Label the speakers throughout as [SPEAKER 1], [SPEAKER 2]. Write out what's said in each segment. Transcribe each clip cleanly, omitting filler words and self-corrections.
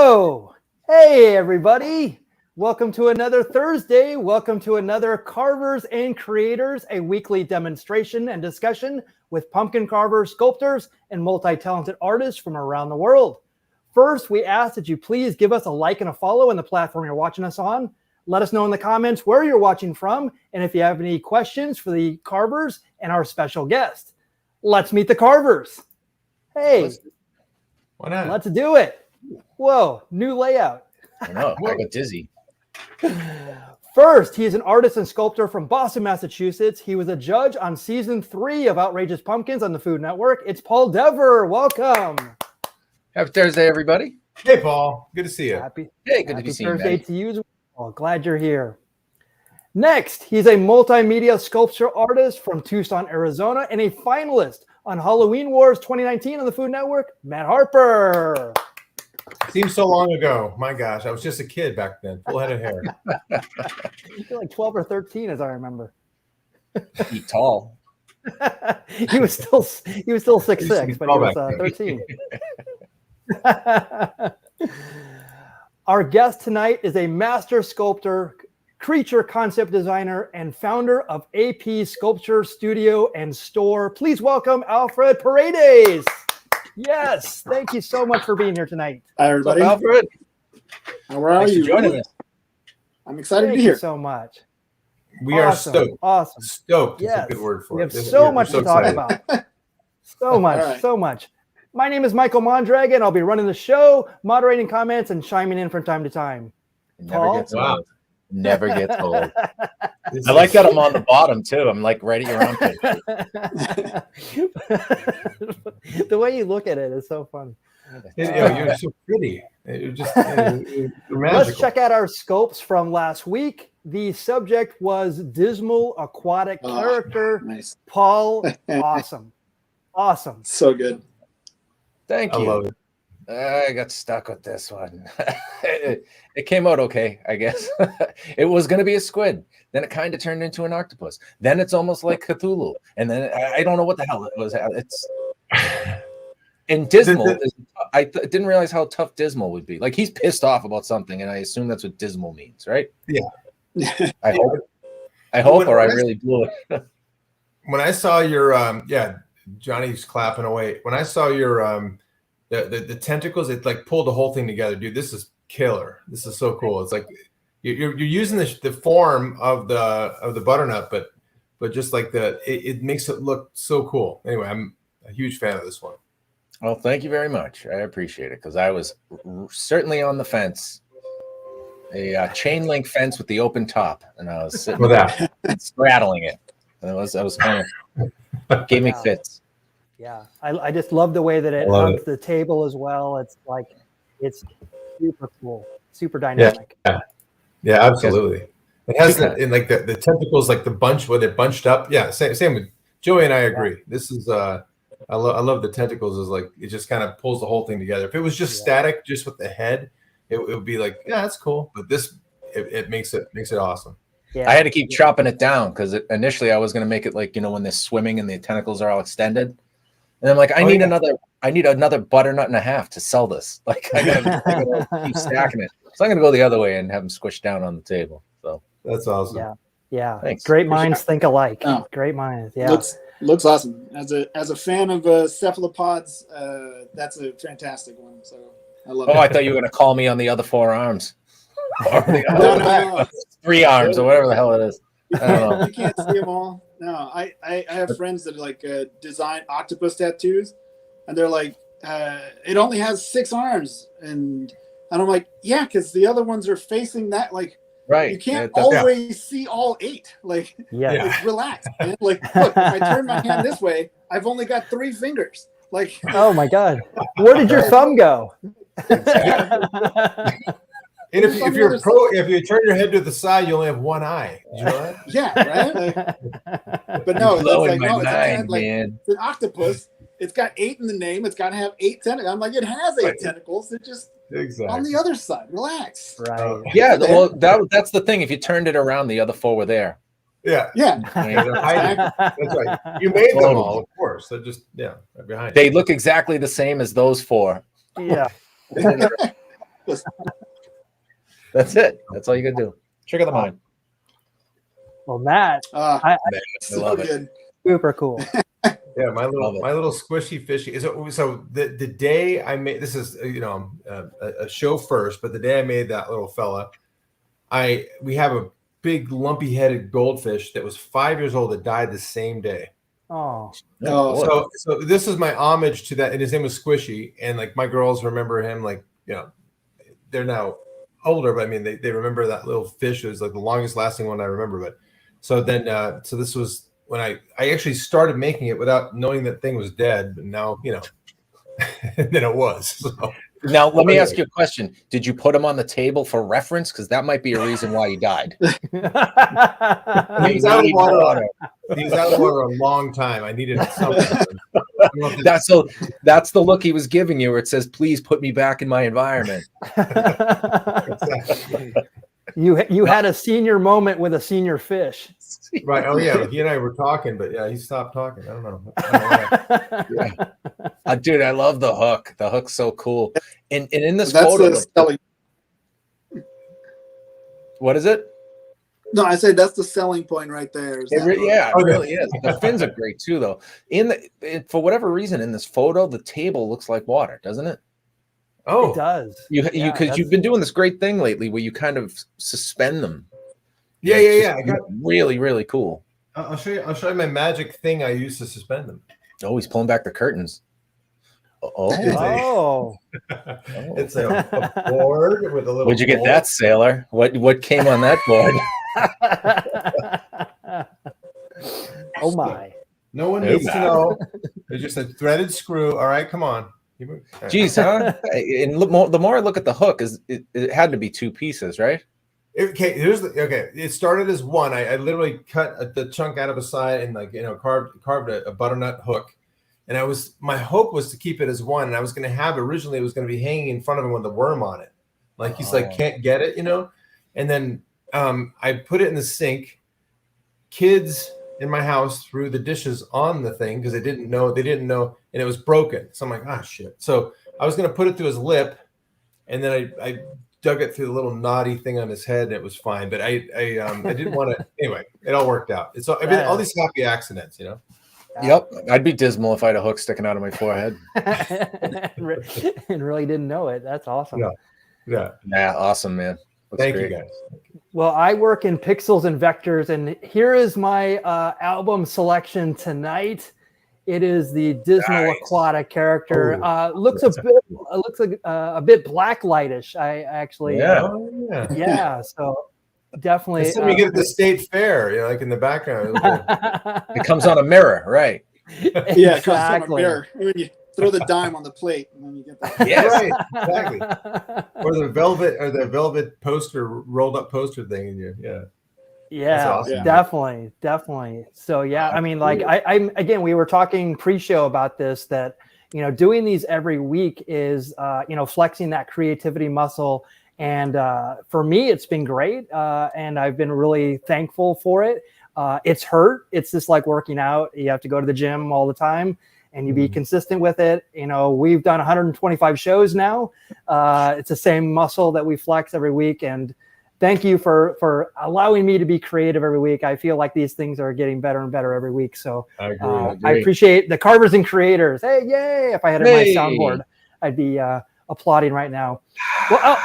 [SPEAKER 1] Whoa! Hey, everybody! Welcome to another Thursday. Welcome to another Carvers and Creators, a weekly demonstration and discussion with pumpkin carvers, sculptors, and multi-talented artists from around the world. First, we ask that you please give us a like and a follow on the platform you're watching us on. Let us know in the comments where you're watching from, and if you have any questions for the carvers and our special guest. Let's meet the carvers. Hey,
[SPEAKER 2] why not?
[SPEAKER 1] Let's do it. Whoa, new layout.
[SPEAKER 3] I know, I got dizzy.
[SPEAKER 1] First, he is an artist and sculptor from Boston, Massachusetts. He was a judge on season 3 of Outrageous Pumpkins on the Food Network. It's Paul Dever. Welcome.
[SPEAKER 3] Happy Thursday, everybody.
[SPEAKER 2] Hey, Paul. Good to see you.
[SPEAKER 1] Happy
[SPEAKER 3] to be seen you.
[SPEAKER 1] Thursday to you. Well, glad you're here. Next, he's a multimedia sculpture artist from Tucson, Arizona, and a finalist on Halloween Wars 2019 on the Food Network, Matt Harper.
[SPEAKER 2] Seems so long ago. My gosh, I was just a kid back then. Full head of hair.
[SPEAKER 1] You're like 12 or 13, as I remember.
[SPEAKER 3] He's tall.
[SPEAKER 1] he was still 6'6", but he was 13. Our guest tonight is a master sculptor, creature concept designer, and founder of AP Sculpture Studio and Store. Please welcome Alfred Paredes. Yes, thank you so much for being here tonight.
[SPEAKER 4] Hi, everybody.
[SPEAKER 3] What's up, Alfred?
[SPEAKER 4] How are you?
[SPEAKER 3] Joining us.
[SPEAKER 4] I'm excited to be
[SPEAKER 1] Thank
[SPEAKER 4] here.
[SPEAKER 1] you so much.
[SPEAKER 2] We are stoked.
[SPEAKER 1] Awesome.
[SPEAKER 2] Stoked is
[SPEAKER 1] Yes.
[SPEAKER 2] a good word for
[SPEAKER 1] We
[SPEAKER 2] it.
[SPEAKER 1] have so much to talk
[SPEAKER 2] excited.
[SPEAKER 1] about. So much,
[SPEAKER 4] All right.
[SPEAKER 1] so much. My name is Michael Mondragon. I'll be running the show, moderating comments, and chiming in from time to time.
[SPEAKER 3] It
[SPEAKER 1] Paul?
[SPEAKER 3] never gets old. Never gets old.
[SPEAKER 2] This
[SPEAKER 3] I like
[SPEAKER 2] is-
[SPEAKER 3] that I'm on the bottom too. I'm like right at your armpit.
[SPEAKER 1] The way you look at it is so fun.
[SPEAKER 2] You're so pretty. You're just you're magical.
[SPEAKER 1] Let's check out our scopes from last week. The subject was dismal aquatic character.
[SPEAKER 4] Nice.
[SPEAKER 1] Paul, awesome. Awesome.
[SPEAKER 4] So good.
[SPEAKER 3] Thank
[SPEAKER 2] I
[SPEAKER 3] you.
[SPEAKER 2] love it.
[SPEAKER 3] I got stuck with this one. It came out okay, I guess. It was going to be a squid. Then it kind of turned into an octopus. Then it's almost like Cthulhu. And then I don't know what the hell it was. It's and dismal. I didn't realize how tough dismal would be. Like he's pissed off about something, and I assume that's what dismal means, right?
[SPEAKER 2] Yeah.
[SPEAKER 3] I hope, or I really blew it.
[SPEAKER 2] When I saw your Johnny's clapping away. When I saw your the tentacles, it like pulled the whole thing together, dude. This is killer. This is so cool. It's like you're using the form of the butternut, but just like it makes it look so cool. Anyway, I'm a huge fan of this one.
[SPEAKER 3] Well, thank you very much. I appreciate it because I was certainly on the fence, a chain link fence with the open top, and I was sitting
[SPEAKER 2] With that.
[SPEAKER 3] straddling it. And I was kind of gave me fits.
[SPEAKER 1] Yeah, I just love the way that it hugs the table as well. It's like, it's super cool, super dynamic.
[SPEAKER 2] Yeah, absolutely. It has the tentacles, like the bunch where they're bunched up. Yeah, same with Joey and I agree. This is I love the tentacles. Is like it just kind of pulls the whole thing together. If it was just static, just with the head, it would be like, yeah, that's cool. But this it makes it awesome.
[SPEAKER 1] Yeah.
[SPEAKER 3] I had to keep chopping it down because initially I was going to make it like when they're swimming and the tentacles are all extended, and I'm like, I need another butternut and a half to sell this. Like I gotta keep stacking it. So I'm gonna go the other way and have them squished down on the table. So
[SPEAKER 2] That's awesome.
[SPEAKER 1] Yeah.
[SPEAKER 3] Thanks.
[SPEAKER 1] Great minds think alike.
[SPEAKER 4] Oh.
[SPEAKER 1] Great minds. Yeah.
[SPEAKER 4] Looks awesome. As a fan of cephalopods, that's a fantastic one. So I love it.
[SPEAKER 3] I thought you were gonna call me on the other 4 arms, or the
[SPEAKER 4] No.
[SPEAKER 3] 3 arms, or whatever the hell it is. I don't know.
[SPEAKER 4] You can't see them all. No, I have friends that like design octopus tattoos, and they're like, it only has 6 arms, and I'm like, yeah, because the other ones are facing that. Like,
[SPEAKER 3] Right.
[SPEAKER 4] you can't always see all 8. Like,
[SPEAKER 1] Yeah.
[SPEAKER 4] relax, man. Like, look, if I turn my hand this way, I've only got 3 fingers. Like,
[SPEAKER 1] Oh my God. Where did your thumb go?
[SPEAKER 2] And if you're if you turn your head to the side, you only have 1 eye. Did you know that?
[SPEAKER 4] yeah, right. But no, it's
[SPEAKER 3] Blowing
[SPEAKER 4] like
[SPEAKER 3] my
[SPEAKER 4] no, it's
[SPEAKER 3] mind,
[SPEAKER 4] like
[SPEAKER 3] man.
[SPEAKER 4] it's an octopus. It's got 8 in the name. It's got to have 8 tentacles. I'm like, it has 8 tentacles. It just on the other side. Relax.
[SPEAKER 1] Right.
[SPEAKER 3] Yeah. Well, that's the thing. If you turned it around, the other 4 were there.
[SPEAKER 2] Yeah.
[SPEAKER 4] Yeah.
[SPEAKER 2] They're hiding. That's right. You made them all, of course. They're just right behind.
[SPEAKER 3] They look exactly the same as those 4.
[SPEAKER 1] Yeah.
[SPEAKER 3] That's it. That's all you gotta do. Trick of the mind.
[SPEAKER 1] Well, Matt,
[SPEAKER 3] I
[SPEAKER 4] So
[SPEAKER 3] love it.
[SPEAKER 4] good.
[SPEAKER 1] super cool.
[SPEAKER 2] Yeah, my little squishy fishy. So the day I made this is a show first, but the day I made that little fella, we have a big lumpy headed goldfish that was 5 years old that died the same day.
[SPEAKER 1] Oh,
[SPEAKER 2] So this is my homage to that, and his name was Squishy, and like my girls remember him, like they're now older, but I mean they remember that little fish. It was like the longest lasting one I remember. But so then so this was when I actually started making it without knowing that thing was dead, but now and then it was. So.
[SPEAKER 3] Now, let me ask you a question. Did you put him on the table for reference? Because that might be a reason why he died.
[SPEAKER 2] He was out of water. He was out of water a long time. I needed something.
[SPEAKER 3] That's the look he was giving you, where it says, "Please put me back in my environment."
[SPEAKER 1] You had a senior moment with a senior fish.
[SPEAKER 2] Right. Oh yeah. He and I were talking, but yeah, he stopped talking. I don't know.
[SPEAKER 3] Yeah. Dude, I love the hook. The hook's so cool. And in this
[SPEAKER 4] That's
[SPEAKER 3] photo,
[SPEAKER 4] selling.
[SPEAKER 3] What is it?
[SPEAKER 4] No, I said that's the selling point right there.
[SPEAKER 3] It really is. The fins are great too, though. For whatever reason, in this photo, the table looks like water, doesn't it?
[SPEAKER 2] Oh,
[SPEAKER 1] it does.
[SPEAKER 3] Because you've been doing this great thing lately where you kind of suspend them.
[SPEAKER 2] Yeah.
[SPEAKER 3] Really, really cool.
[SPEAKER 2] I'll show you my magic thing I use to suspend them.
[SPEAKER 3] Oh, he's pulling back the curtains.
[SPEAKER 1] Oh.
[SPEAKER 2] It's a board with a little.
[SPEAKER 3] Where'd you get that, sailor? What came on that board?
[SPEAKER 1] Oh my.
[SPEAKER 2] No one needs to know. It's just a threaded screw. All right, come on.
[SPEAKER 3] Geez, huh? And the more I look at the hook, it had to be two pieces, right?
[SPEAKER 2] Okay, it started as one. I literally cut the chunk out of the side and carved a butternut hook, and my hope was to keep it as one. And I was going to have originally it was going to be hanging in front of him with the worm on it, like he's like can't get it, And then I put it in the sink. Kids in my house threw the dishes on the thing because they didn't know, and it was broken. So I'm like, ah, shit. So I was going to put it through his lip, and then I dug it through the little knotty thing on his head, and it was fine. But I didn't want to. Anyway, it all worked out. It's all these happy accidents,
[SPEAKER 3] Yep, I'd be dismal if I had a hook sticking out of my forehead.
[SPEAKER 1] And really didn't know it. That's awesome.
[SPEAKER 2] Yeah,
[SPEAKER 3] awesome, man.
[SPEAKER 2] Thank you, guys.
[SPEAKER 1] Well, I work in pixels and vectors, and here is my album selection tonight. It is the Dismal Aquatic character. Looks like a bit blacklightish. I actually, so definitely.
[SPEAKER 2] It's something you get at the state fair, like in the background.
[SPEAKER 3] It comes on a mirror, right?
[SPEAKER 4] Yeah, it comes on a mirror. When you throw the dime on the plate, and then you get that.
[SPEAKER 2] Yes, right, exactly. Or the velvet poster, rolled up poster thing in you.
[SPEAKER 1] Yeah, awesome. Definitely. So I mean, like I'm again, we were talking pre-show about this, that doing these every week is flexing that creativity muscle, and for me it's been great, and I've been really thankful for it. It's hurt. It's just like working out. You have to go to the gym all the time, and you be consistent with it. We've done 125 shows now. It's the same muscle that we flex every week, and thank you for allowing me to be creative every week. I feel like these things are getting better and better every week. So I appreciate the Carvers and Creators. Hey, yay. If I had it on my soundboard, I'd be applauding right now. Well,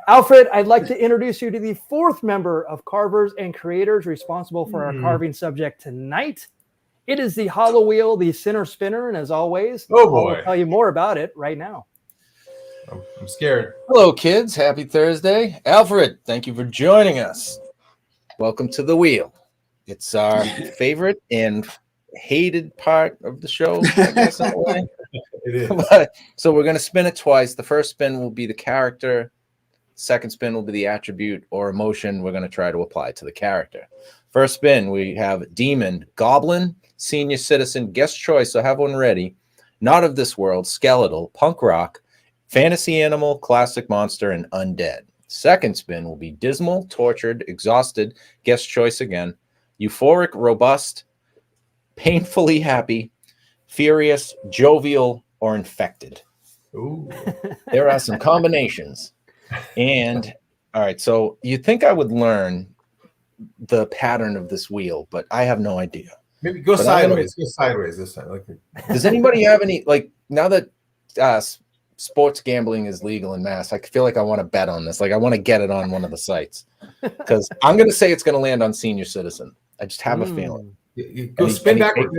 [SPEAKER 1] Alfred, I'd like to introduce you to the fourth member of Carvers and Creators responsible for our carving subject tonight. It is the hollow wheel, the center spinner. And as always, I'll tell you more about it right now.
[SPEAKER 2] I'm scared.
[SPEAKER 3] Hello, kids. Happy Thursday. Alfred, thank you for joining us. Welcome to the wheel. It's our favorite and hated part of the show, I guess, in a way.
[SPEAKER 2] It is.
[SPEAKER 3] So we're going to spin it twice. The first spin will be the character. Second spin will be the attribute or emotion we're going to try to apply to the character. First spin, we have demon, goblin, senior citizen, guest choice, so have one ready. Not of this world, skeletal, punk rock, fantasy animal, classic monster, and undead. Second spin will be dismal, tortured, exhausted, guest choice again, euphoric, robust, painfully happy, furious, jovial, or infected.
[SPEAKER 2] Ooh.
[SPEAKER 3] There are some combinations. And all right, so you'd think I would learn the pattern of this wheel, but I have no idea.
[SPEAKER 2] Maybe go sideways. Go sideways this time. Like,
[SPEAKER 3] does anybody have any, like, now that sports gambling is legal in Mass, I feel like I want to bet on this. Like, I want to get it on one of the sites because I'm going to say it's going to land on senior citizen. I just have a feeling.
[SPEAKER 2] Go spin backwards.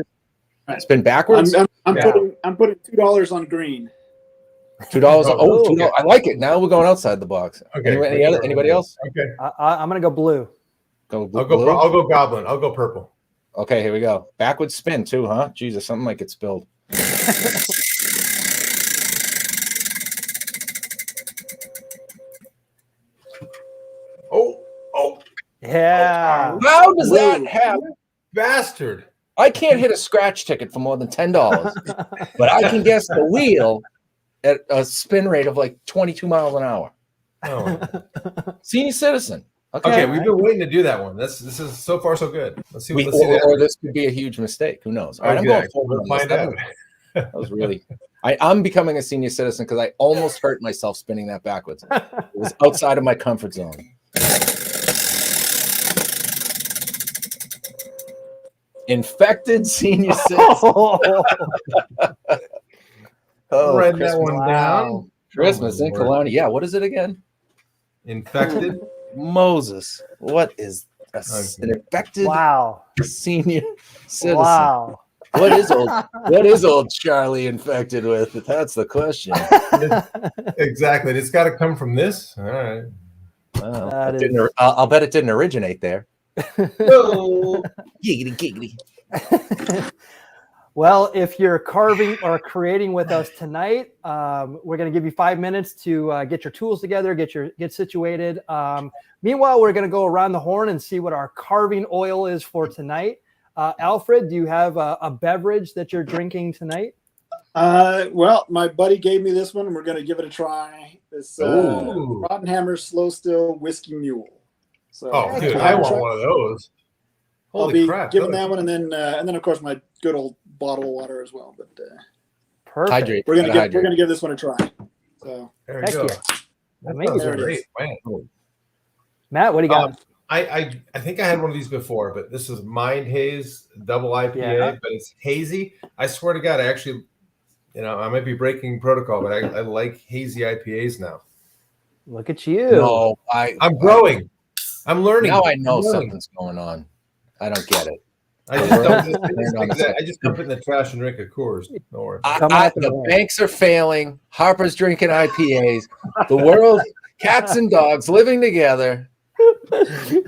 [SPEAKER 3] Spin backwards.
[SPEAKER 4] I'm putting $2 on green.
[SPEAKER 3] $2. Oh, $2. I like it. Now we're going outside the box. Okay. Anybody else?
[SPEAKER 1] Okay. I'm gonna go blue.
[SPEAKER 3] Go blue.
[SPEAKER 2] I'll go goblin. I'll go purple.
[SPEAKER 3] Okay, here we go. Backwards spin too, huh? Jesus, something like it spilled.
[SPEAKER 2] Oh.
[SPEAKER 1] Yeah.
[SPEAKER 3] How does that happen?
[SPEAKER 2] Bastard.
[SPEAKER 3] I can't hit a scratch ticket for more than $10, but I can guess the wheel at a spin rate of like 22 miles an hour.
[SPEAKER 2] Oh.
[SPEAKER 3] Senior citizen.
[SPEAKER 2] Okay, we've been waiting to do that one. This is so far so good. Let's see.
[SPEAKER 3] Or this could be a huge mistake. Who knows? All right, I'm going forward.
[SPEAKER 2] We'll find out.
[SPEAKER 3] That was really. I'm becoming a senior citizen because I almost hurt myself spinning that backwards. It was outside of my comfort zone. Infected senior citizen.
[SPEAKER 2] Write that one down.
[SPEAKER 3] Christmas in Kelowna. Yeah, what is it again?
[SPEAKER 2] Infected.
[SPEAKER 3] Moses. What is an infected senior citizen?
[SPEAKER 1] Wow.
[SPEAKER 3] What is old Charlie infected with? That's the question.
[SPEAKER 2] Exactly. It's got to come from this. All right.
[SPEAKER 3] Wow. I'll bet it didn't originate there.
[SPEAKER 2] Oh.
[SPEAKER 3] Giggity.
[SPEAKER 1] Well, if you're carving or creating with us tonight, we're going to give you 5 minutes to get your tools together, get situated. Meanwhile, we're going to go around the horn and see what our carving oil is for tonight. Alfred, do you have a beverage that you're drinking tonight?
[SPEAKER 4] Well, my buddy gave me this one. We're going to give it a try. This Rottenhammer Slow Still Whiskey Mule. So,
[SPEAKER 2] dude, I want one of those. Holy crap!
[SPEAKER 4] Giving that one, and then of course my good old bottle of water as well. But
[SPEAKER 1] perfect.
[SPEAKER 3] Hydrate.
[SPEAKER 4] We're gonna give this one a try. So
[SPEAKER 2] there we go.
[SPEAKER 1] Amazing.
[SPEAKER 2] Great.
[SPEAKER 1] Matt, what do you got?
[SPEAKER 2] I think I had one of these before, but this is Mind Haze double IPA, but it's hazy. I swear to God, I actually, I might be breaking protocol, but I like hazy IPAs now.
[SPEAKER 1] Look at you.
[SPEAKER 3] No,
[SPEAKER 2] I'm growing. I'm learning.
[SPEAKER 3] Now I know something's going on. I don't get it.
[SPEAKER 2] I just dump it in the trash and drink a Coors. Don't worry.
[SPEAKER 3] The banks are failing. Harper's drinking IPAs. The world, cats and dogs living together. What is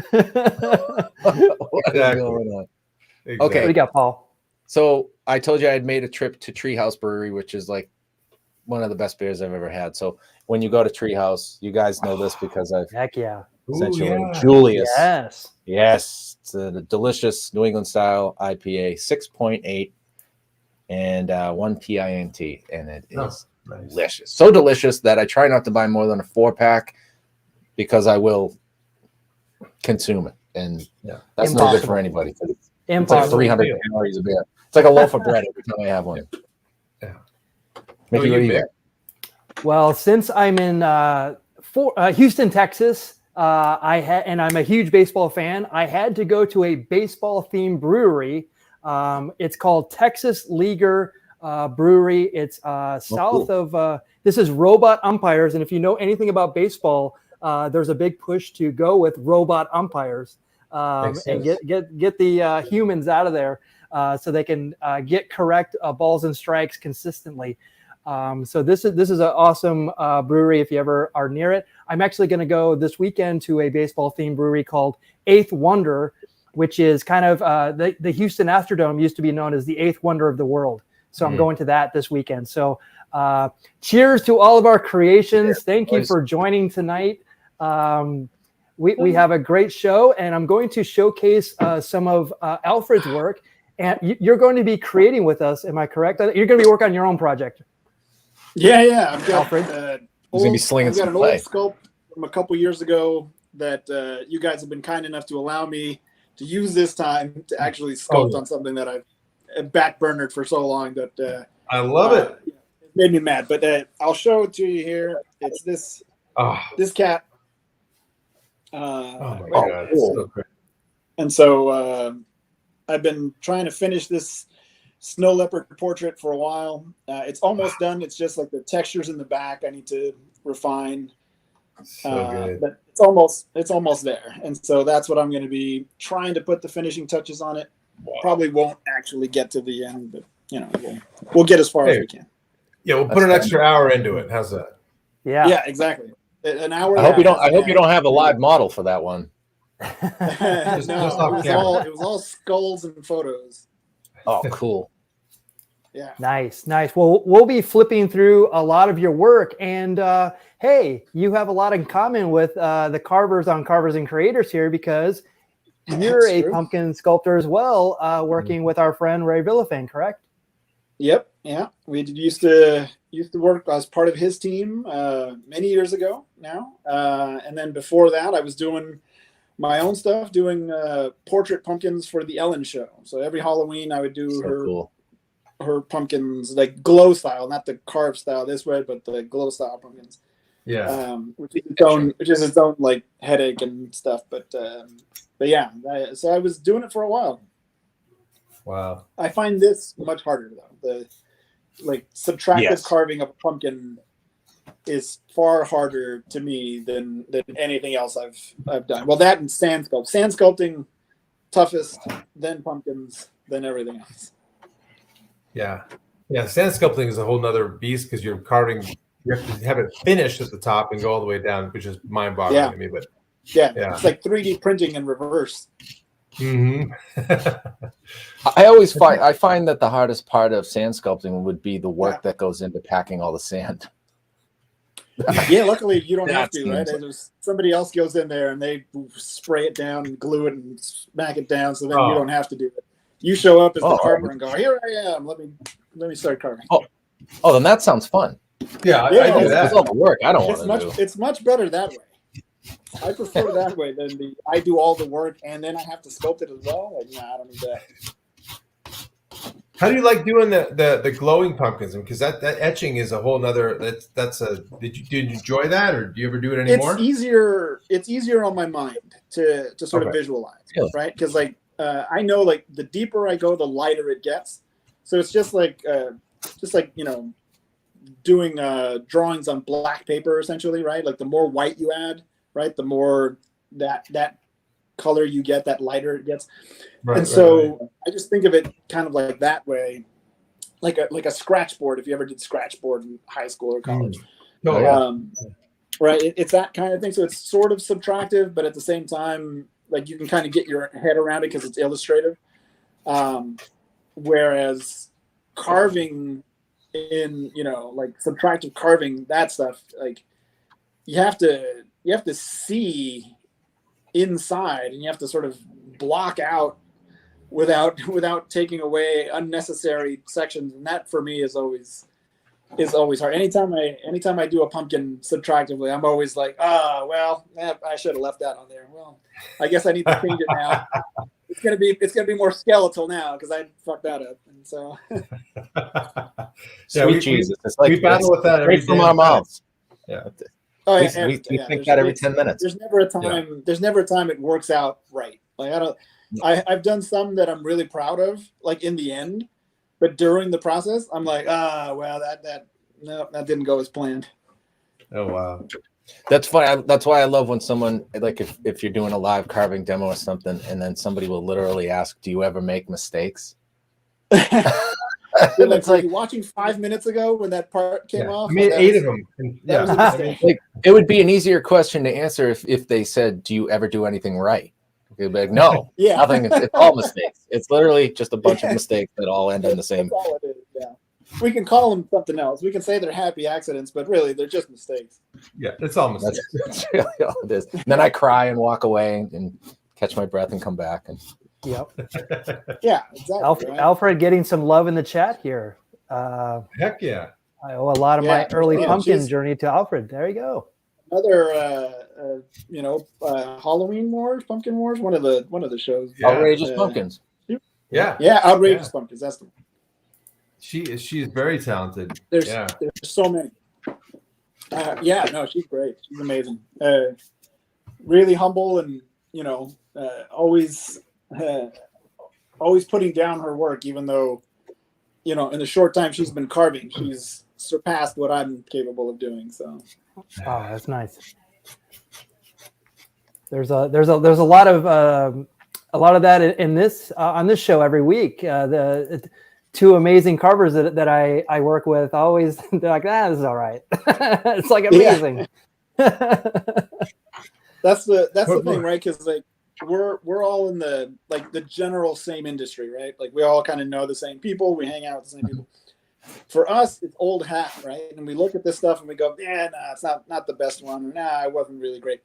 [SPEAKER 3] going on?
[SPEAKER 2] Exactly.
[SPEAKER 3] Okay.
[SPEAKER 1] What do you got, Paul?
[SPEAKER 3] So I told you I had made a trip to Treehouse Brewery, which is like one of the best beers I've ever had. So when you go to Treehouse, you guys know this because I've sent you Julius. Yes. It's a delicious New England style IPA, 6.8 and 1 PINT. And it is delicious. So delicious that I try not to buy more than a 4-pack because I will consume it. And that's no good for anybody. It's like 300 calories a beer. It's like a loaf of bread every time I have one.
[SPEAKER 2] Yeah.
[SPEAKER 3] Mickey, what do you got?
[SPEAKER 1] Well, since I'm in Houston, Texas, and I'm a huge baseball fan, I had to go to a baseball themed brewery. It's called Texas Leaguer Brewery. It's south of this is Robot Umpires, and if you know anything about baseball, there's a big push to go with robot umpires and get the humans out of there so they can get correct balls and strikes consistently. So this is an awesome brewery if you ever are near it. I'm actually going to go this weekend to a baseball themed brewery called Eighth Wonder, which is kind of the Houston Astrodome used to be known as the eighth wonder of the world. So I'm going to that this weekend. So cheers to all of our creations. Thank you for joining tonight. We have a great show, and I'm going to showcase some of Alfred's work. And you're going to be creating with us. Am I correct? You're going to be working on your own project.
[SPEAKER 4] Yeah. I've got
[SPEAKER 3] Alfred. He's gonna be slinging
[SPEAKER 4] I've got
[SPEAKER 3] some
[SPEAKER 4] an
[SPEAKER 3] play.
[SPEAKER 4] old sculpt from a couple years ago that you guys have been kind enough to allow me to use this time to actually sculpt on something that I've backburnered for so long that
[SPEAKER 2] I love it.
[SPEAKER 4] made me mad. But I'll show it to you here. It's this cat.
[SPEAKER 2] Oh my God! It's so great.
[SPEAKER 4] And so I've been trying to finish this snow leopard portrait for a while. It's almost done. It's just like the textures in the back I need to refine.
[SPEAKER 2] So good.
[SPEAKER 4] But it's almost there. And so that's what I'm going to be trying to put the finishing touches on it. Wow. Probably won't actually get to the end, but we'll get as far as we can.
[SPEAKER 2] Yeah, we'll put an extra hour into it. How's that?
[SPEAKER 4] Yeah, exactly. An hour.
[SPEAKER 3] I hope you don't have a live model for that one.
[SPEAKER 4] No, it was all skulls and photos.
[SPEAKER 3] Oh, cool.
[SPEAKER 4] Yeah.
[SPEAKER 1] Nice. Well, we'll be flipping through a lot of your work, and hey, you have a lot in common with the Carvers on Carvers and Creators here, because you're a pumpkin sculptor as well, working with our friend Ray Villafane, correct?
[SPEAKER 4] Yep. Yeah. We used to work as part of his team many years ago now, and then before that, I was doing my own stuff, doing portrait pumpkins for the Ellen show. So every Halloween, I would do her pumpkins, like glow style, not the carved style this way, but the glow style pumpkins.
[SPEAKER 2] Yeah.
[SPEAKER 4] Which is its own like headache and stuff. But yeah, so I was doing it for a while.
[SPEAKER 2] Wow. I
[SPEAKER 4] find this much harder though. The subtractive carving of a pumpkin is far harder to me than anything else I've done. Well, that and sand sculpt. Sand sculpting, toughest, then pumpkins, then everything else.
[SPEAKER 2] Yeah. Sand sculpting is a whole nother beast, because you're carving. You have to have it finished at the top and go all the way down, which is mind-boggling to me. But yeah, it's like 3D printing in reverse.
[SPEAKER 3] Mm-hmm. I find that the hardest part of sand sculpting would be the work that goes into packing all the sand.
[SPEAKER 4] Yeah, luckily you don't have to, right? Somebody else goes in there and they spray it down and glue it and smack it down, so then you don't have to do it. You show up as the carver and go, "Here I am. Let me start carving."
[SPEAKER 3] Oh, then that sounds fun.
[SPEAKER 2] Yeah, I do that.
[SPEAKER 3] It's all the work I don't want to do.
[SPEAKER 4] It's much better that way. I prefer that way than I do all the work and then I have to sculpt it as well. Like, nah, I don't need that.
[SPEAKER 2] How do you like doing the glowing pumpkins? Because that etching is a whole nother. Did you enjoy that, or do you ever do it anymore?
[SPEAKER 4] It's easier on my mind to sort of visualize, right? Because I know the deeper I go, the lighter it gets. So it's just like doing drawings on black paper, essentially, right? Like the more white you add, right, the more that color you get, that lighter it gets. Right, and so I just think of it kind of like that way, like a scratch board. If you ever did scratch board in high school or college, right? It's that kind of thing. So it's sort of subtractive, but at the same time, like you can kind of get your head around it because it's illustrative. Whereas carving in, subtractive carving, that stuff, like you have to see inside, and you have to sort of block out without taking away unnecessary sections, and that for me is always hard. Anytime I do a pumpkin subtractively, I'm always like, I should have left that on there. Well, I guess I need to change it now. It's gonna be more skeletal now because I fucked that up, and so.
[SPEAKER 3] Sweet Jesus! It's like
[SPEAKER 2] we battle with that every
[SPEAKER 3] from our mouths.
[SPEAKER 2] Yeah.
[SPEAKER 4] Oh,
[SPEAKER 3] we think that every 10 minutes.
[SPEAKER 4] There's never a time. Yeah. There's never a time it works out right. Like I've done some that I'm really proud of, like in the end, but during the process, I'm like, that didn't go as planned.
[SPEAKER 2] Oh wow.
[SPEAKER 3] That's funny. That's why I love when someone, like if you're doing a live carving demo or something, and then somebody will literally ask, "Do you ever make mistakes?"
[SPEAKER 4] It's like watching 5 minutes ago when that part came off.
[SPEAKER 2] I made 8 of them.
[SPEAKER 3] Like, it would be an easier question to answer if they said, "Do you ever do anything right?" You'd be like, "No, nothing. It's all mistakes. It's literally just a bunch of mistakes that all end in the same."
[SPEAKER 4] That's all it is. Yeah. We can call them something else. We can say they're happy accidents, but really they're just mistakes.
[SPEAKER 2] Yeah, it's all mistakes.
[SPEAKER 3] That's really all it is. And then I cry and walk away and catch my breath and come back. And
[SPEAKER 1] yep.
[SPEAKER 4] Yeah, exactly.
[SPEAKER 1] Alfred getting some love in the chat here.
[SPEAKER 2] Heck yeah.
[SPEAKER 1] I owe a lot of my early pumpkin journey to Alfred. There you go.
[SPEAKER 4] Another Halloween Wars, Pumpkin Wars, one of the shows.
[SPEAKER 3] Outrageous Pumpkins.
[SPEAKER 4] Yeah, Outrageous Pumpkins. That's the one.
[SPEAKER 2] She is very talented.
[SPEAKER 4] There's
[SPEAKER 2] Yeah.
[SPEAKER 4] so many. Yeah, no, she's great. She's amazing. Really humble, and always putting down her work, even though in the short time she's been carving, she's surpassed what I'm capable of doing. So,
[SPEAKER 1] oh, that's nice. There's a lot of that in this on this show every week. The two amazing carvers that I work with always, they're like, this is all right. It's like amazing.
[SPEAKER 4] Yeah. That's the thing, right? Because like we're all in the general same industry, right? Like we all kind of know the same people, we hang out with the same people. For us, it's old hat, right? And we look at this stuff and we go, it's not the best one, or it wasn't really great.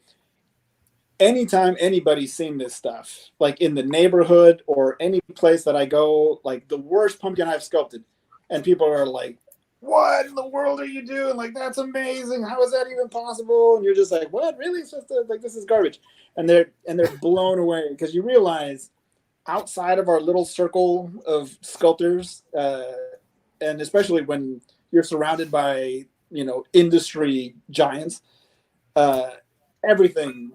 [SPEAKER 4] Anytime anybody's seen this stuff, like in the neighborhood or any place that I go, like the worst pumpkin I've sculpted, and people are like, what in the world are you doing? Like, that's amazing. How is that even possible? And you're just like, what? Really? It's just this is garbage. And they're blown away, because you realize outside of our little circle of sculptors, and especially when you're surrounded by, industry giants, everything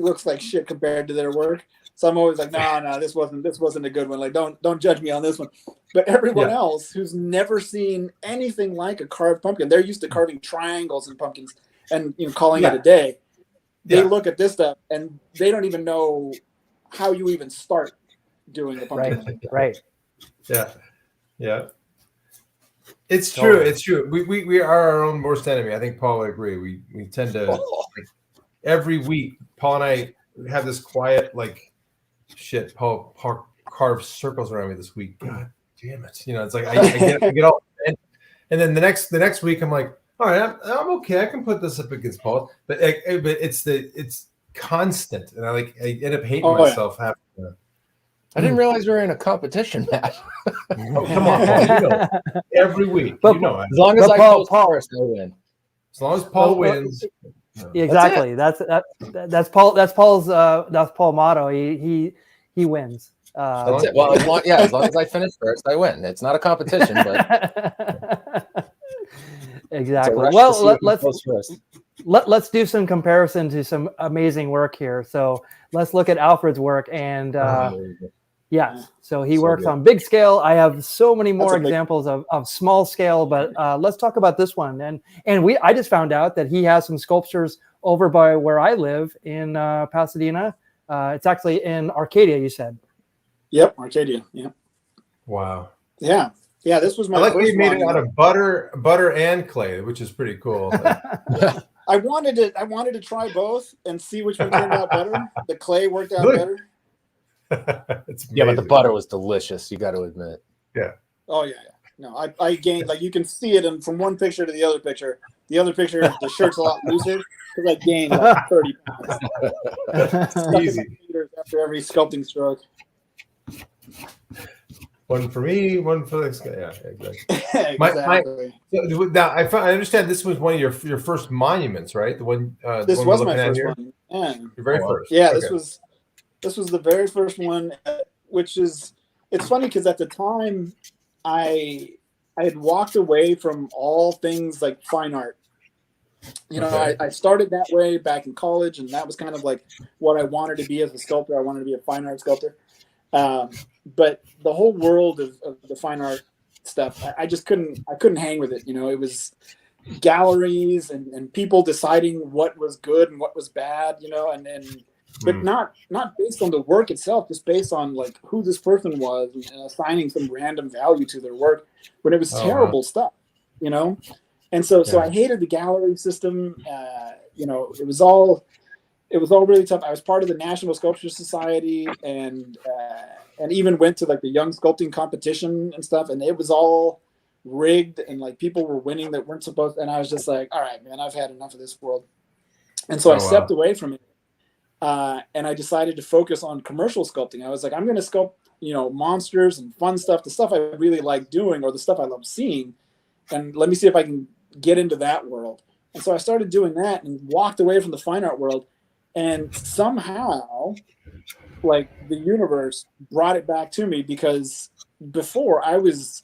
[SPEAKER 4] looks like shit compared to their work. So I'm always like, no, this wasn't a good one. Like, don't judge me on this one. But everyone else who's never seen anything like a carved pumpkin, they're used to carving triangles and pumpkins and calling it a day. They look at this stuff and they don't even know how you even start doing a pumpkin.
[SPEAKER 1] Right.
[SPEAKER 2] Yeah. It's true. It's true. We are our own worst enemy. I think Paul would agree. We tend to every week, Paul and I have this quiet, like, shit, Paul carved circles around me this week. God damn it. It's like I get all, and then the next week I'm like, all right, I'm okay. I can put this up against Paul, but it's constant, and I end up hating myself. Having to,
[SPEAKER 3] I didn't realize we were in a competition, Matt.
[SPEAKER 2] Oh, come on, Paul, every week.
[SPEAKER 3] But, as long as I post first, I win.
[SPEAKER 2] As long as Paul wins.
[SPEAKER 1] Exactly. That's Paul's motto. He wins.
[SPEAKER 3] That's it. Well, as long as I finish first, I win. It's not a competition, but
[SPEAKER 1] exactly. Well, let's do some comparison to some amazing work here. So let's look at Alfred's work, and so he works on big scale. I have so many more examples of small scale, but let's talk about this one. And I just found out that he has some sculptures over by where I live in Pasadena. It's actually in Arcadia, you said.
[SPEAKER 4] Yep, Arcadia. Yeah.
[SPEAKER 2] Wow.
[SPEAKER 4] Yeah. Yeah, this was my
[SPEAKER 2] first
[SPEAKER 4] first
[SPEAKER 2] you made it out of butter and clay, which is pretty cool.
[SPEAKER 4] I wanted to try both and see which one turned out better. The clay worked out better.
[SPEAKER 3] Yeah, but the butter was delicious, you got to admit.
[SPEAKER 2] Yeah.
[SPEAKER 4] Oh yeah. No, I gained, like, you can see it from one picture to the other picture. The other picture, the shirt's a lot looser because I gained like 30 pounds. Easy. After every sculpting stroke.
[SPEAKER 2] One for me, one for this guy. Yeah, exactly.
[SPEAKER 4] Exactly.
[SPEAKER 2] Now I understand this was one of your first monuments, right? The one.
[SPEAKER 4] This
[SPEAKER 2] one
[SPEAKER 4] was my first one. Yeah.
[SPEAKER 2] Your very first.
[SPEAKER 4] Yeah, okay. This was the very first one, which is, it's funny because at the time I had walked away from all things like fine art. I started that way back in college, and that was kind of like what I wanted to be as a sculptor. I wanted to be a fine art sculptor. But the whole world of the fine art stuff, I just couldn't hang with it. It was galleries and people deciding what was good and what was bad, but not based on the work itself, just based on like who this person was and assigning some random value to their work when it was terrible stuff, And so I hated the gallery system. It was all really tough. I was part of the National Sculpture Society and even went to like the young sculpting competition and stuff. And it was all rigged and like people were winning that weren't supposed. And I was just like, all right, man, I've had enough of this world. And so I stepped away from it. And I decided to focus on commercial sculpting. I was like, I'm going to sculpt, monsters and fun stuff, the stuff I really like doing or the stuff I love seeing. And let me see if I can get into that world. And so I started doing that and walked away from the fine art world. And somehow, like, the universe brought it back to me, because before I was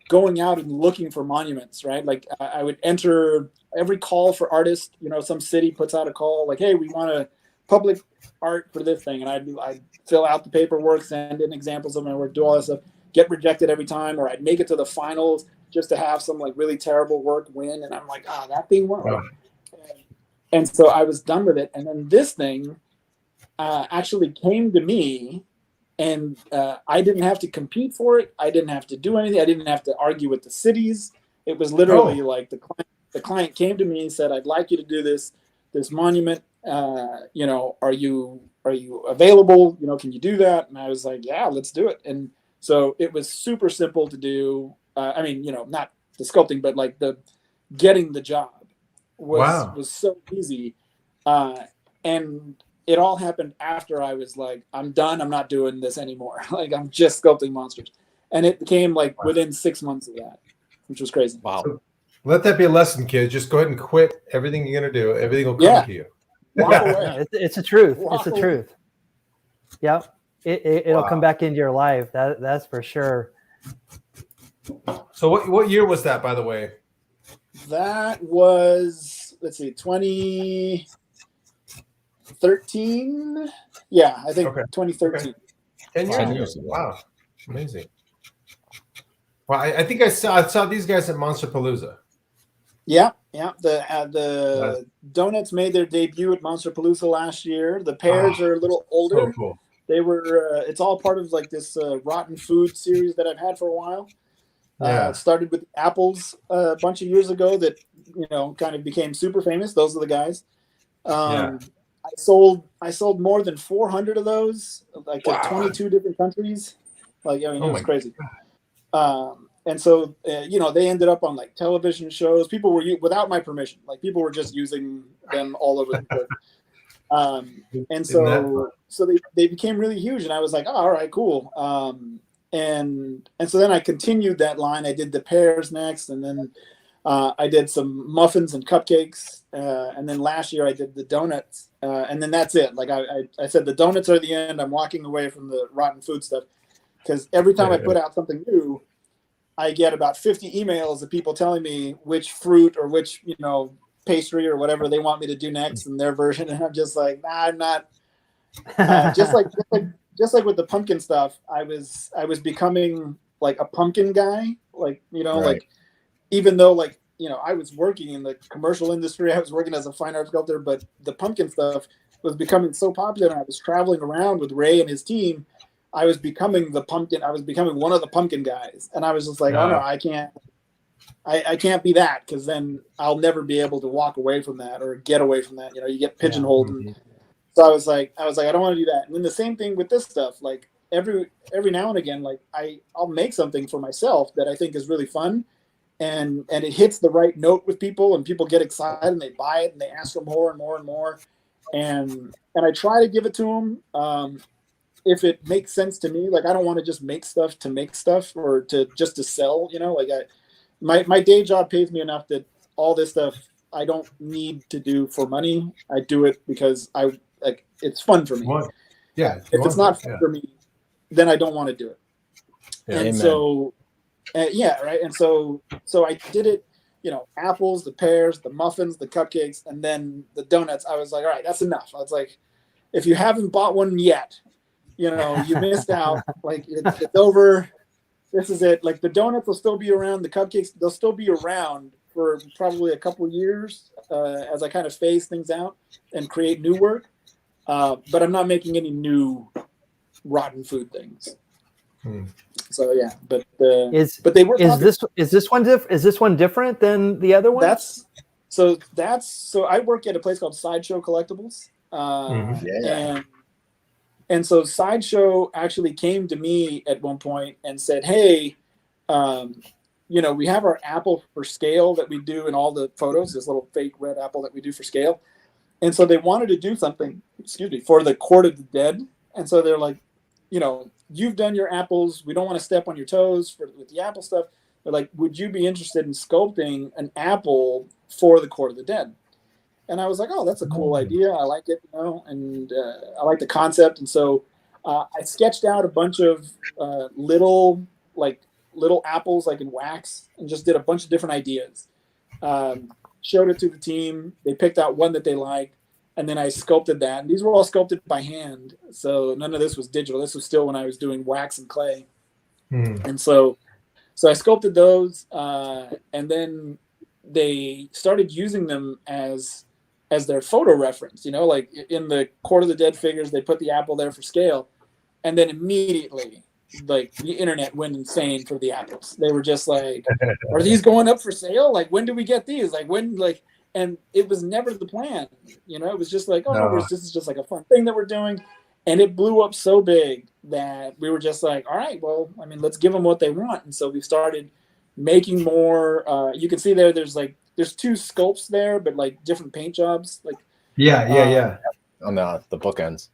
[SPEAKER 4] going out and looking for monuments, right? Like I would enter every call for artists. Some city puts out a call like, hey, we want a public art for this thing, and I'd fill out the paperwork, send in examples of my work, do all that stuff, get rejected every time, or I'd make it to the finals just to have some like really terrible work win, and I'm like, that thing won. Wow. And so I was done with it, and then this thing actually came to me. And I didn't have to compete for it. I didn't have to do anything. I didn't have to argue with the cities. It was literally like the client came to me and said, "I'd like you to do this monument. Are you available? Can you do that?" And I was like, "Yeah, let's do it." And so it was super simple to do. Not the sculpting, but like the getting the job was so easy. And it all happened after I was like, I'm done. I'm not doing this anymore. Like, I'm just sculpting monsters. And it came like within 6 months of that, which was crazy.
[SPEAKER 3] Wow.
[SPEAKER 2] So let that be a lesson, kids. Just go ahead and quit everything you're going to do. Everything will come to you.
[SPEAKER 1] It's the truth. It's the truth. Yeah. It'll come back into your life. That's for sure.
[SPEAKER 2] So what year was that, by the way?
[SPEAKER 4] That was, let's see, 2013. Yeah, I think 2013.
[SPEAKER 2] Okay. 10 years. Wow. Amazing. Well, I think I saw these guys at Monsterpalooza.
[SPEAKER 4] Yeah. The donuts made their debut at Monsterpalooza last year. The pears are a little older.
[SPEAKER 2] So cool.
[SPEAKER 4] They were. It's all part of like this rotten food series that I've had for a while. It started with apples a bunch of years ago that kind of became super famous. Those are the guys. I sold more than 400 of those, like in 22 different countries. Like, it was crazy. And so, they ended up on like television shows. People were without my permission. Like, people were just using them all over the place. And so they became really huge. And I was like, oh, all right, cool. And so then I continued that line. I did the pears next, and then I did some muffins and cupcakes, and then last year I did the donuts, and then that's it. Like I said, the donuts are the end. I'm walking away from the rotten food stuff, because every time I put out something new, I get about 50 emails of people telling me which fruit or which pastry or whatever they want me to do next in their version, and I'm just like, nah, I'm not. Just like with the pumpkin stuff, I was becoming like a pumpkin guy, like like, even though like I was working in the commercial industry, I was working as a fine art sculptor, but the pumpkin stuff was becoming so popular, and I was traveling around with Ray and his team. I was becoming the pumpkin. I was becoming one of the pumpkin guys, and I was just like, oh no, I can't be that, because then I'll never be able to walk away from that or get away from that. You get pigeonholed. And so I was like, I don't want to do that. And then the same thing with this stuff. Like every now and again, like I'll make something for myself that I think is really fun, and it hits the right note with people, and people get excited and they buy it and they ask for more and more and more. And I try to give it to them. If it makes sense to me, like I don't want to just make stuff to make stuff or to sell, like my day job pays me enough that all this stuff I don't need to do for money. I do it because it's fun for me.
[SPEAKER 2] If
[SPEAKER 4] it's not fun for me, then I don't want to do it. And
[SPEAKER 3] Amen.
[SPEAKER 4] so, And so I did it, apples, the pears, the muffins, the cupcakes, and then the donuts. I was like, all right, that's enough. I was like, if you haven't bought one yet, you missed out. Like it's over. This is it. Like the donuts will still be around. The cupcakes, they'll still be around for probably a couple of years as I kind of phase things out and create new work. But I'm not making any new rotten food things. So yeah, but they were.
[SPEAKER 1] Is this one different than the other one?
[SPEAKER 4] So I work at a place called Sideshow Collectibles. And so Sideshow actually came to me at one point and said, hey, we have our apple for scale that we do in all the photos, this little fake red apple that we do for scale. And so they wanted to do something, for the Court of the Dead. And so they're like, you've done your apples. We don't want to step on your toes with the apple stuff. They're like, would you be interested in sculpting an apple for the Court of the Dead? And I was like, oh, that's a cool idea. I like it, and I like the concept. And so I sketched out a bunch of little, like little apples like in wax and just did a bunch of different ideas. Showed it to the team. They picked out one that they liked, and then I sculpted that. And these were all sculpted by hand, so none of this was digital. This was still when I was doing wax and clay. And so I sculpted those, and then they started using them as their photo reference. You know, like in the Court of the Dead figures, they put the apple there for scale, and then immediately, like, the internet went insane for the apples. They were just like, "Are these going up for sale? Like, when do we get these? Like, when?" Like, and it was never the plan. You know, it was just like, "Oh, no, this is just like a fun thing that we're doing." And it blew up so big that we were just like, all right, well, I mean, let's give them what they want. And so we started making more. You can see there's 2 sculpts there, but like different paint jobs. Like
[SPEAKER 3] on the bookends.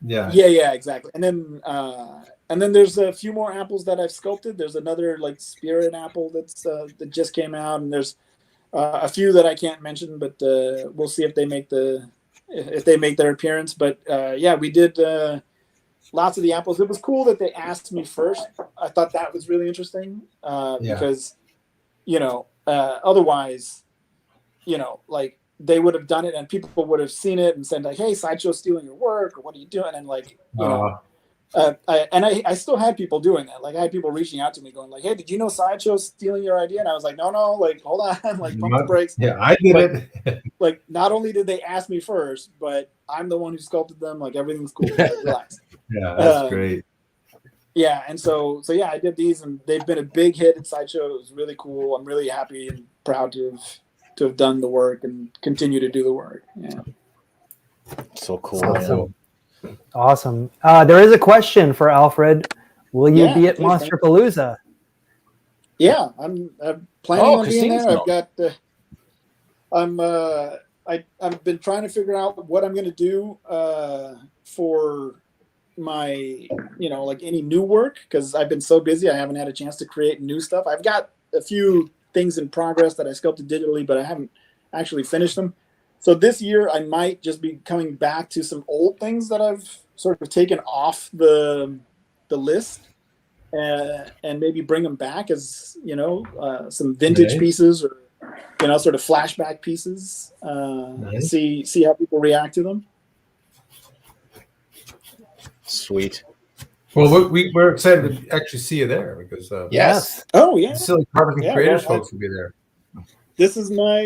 [SPEAKER 4] Yeah, exactly. And then there's a few more apples that I've sculpted. There's another like spirit apple that just came out, and there's a few that I can't mention, but we'll see if they make their appearance. But yeah, we did lots of the apples. It was cool that they asked me first. I thought that was really interesting because, you know, otherwise, you know, like they would have done it and people would have seen it and said like, "Hey, Sideshow's stealing your work," or "What are you doing?" And like, you know, I still had people doing that. Like I had people reaching out to me going like, "Hey, did you know Sideshow's stealing your idea?" And I was like, no, like, hold on, like pump the brakes.
[SPEAKER 2] Yeah, I did it.
[SPEAKER 4] Like, not only did they ask me first, but I'm the one who sculpted them. Like everything's cool. Like, relax.
[SPEAKER 2] Yeah, that's great.
[SPEAKER 4] Yeah, and so yeah, I did these, and they've been a big hit at Sideshow. It was really cool. I'm really happy and proud to have done the work and continue to do the work. Yeah.
[SPEAKER 3] So cool.
[SPEAKER 1] Awesome. Awesome. There is a question for Alfred. Will you be at Monsterpalooza?
[SPEAKER 4] Yeah, I'm planning on being there. I've been trying to figure out what I'm going to do for my, you know, like any new work, because I've been so busy. I haven't had a chance to create new stuff. I've got a few things in progress that I sculpted digitally, but I haven't actually finished them. So this year I might just be coming back to some old things that I've sort of taken off the list and maybe bring them back as, you know, some vintage pieces or, you know, sort of flashback pieces. See how people react to them.
[SPEAKER 3] Sweet.
[SPEAKER 2] Well, we're excited to actually see you there because
[SPEAKER 3] yes.
[SPEAKER 4] Oh yeah.
[SPEAKER 2] The silly Carvers Creators folks will be there.
[SPEAKER 4] This is my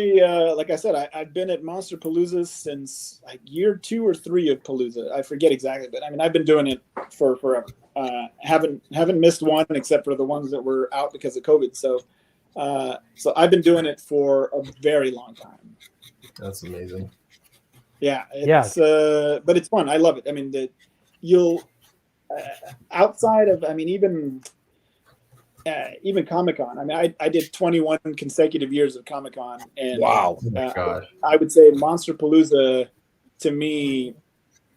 [SPEAKER 4] like I said, I've been at Monsterpalooza since like year 2 or 3 of Palooza. I forget exactly, but I mean I've been doing it for forever. Haven't missed one except for the ones that were out because of COVID. So I've been doing it for a very long time.
[SPEAKER 2] That's amazing.
[SPEAKER 4] Yeah, but it's fun. I love it. I mean, outside of, I mean, even Comic-Con. I mean, I did 21 consecutive years of Comic-Con, and
[SPEAKER 2] wow, oh my gosh.
[SPEAKER 4] I would say Monsterpalooza to me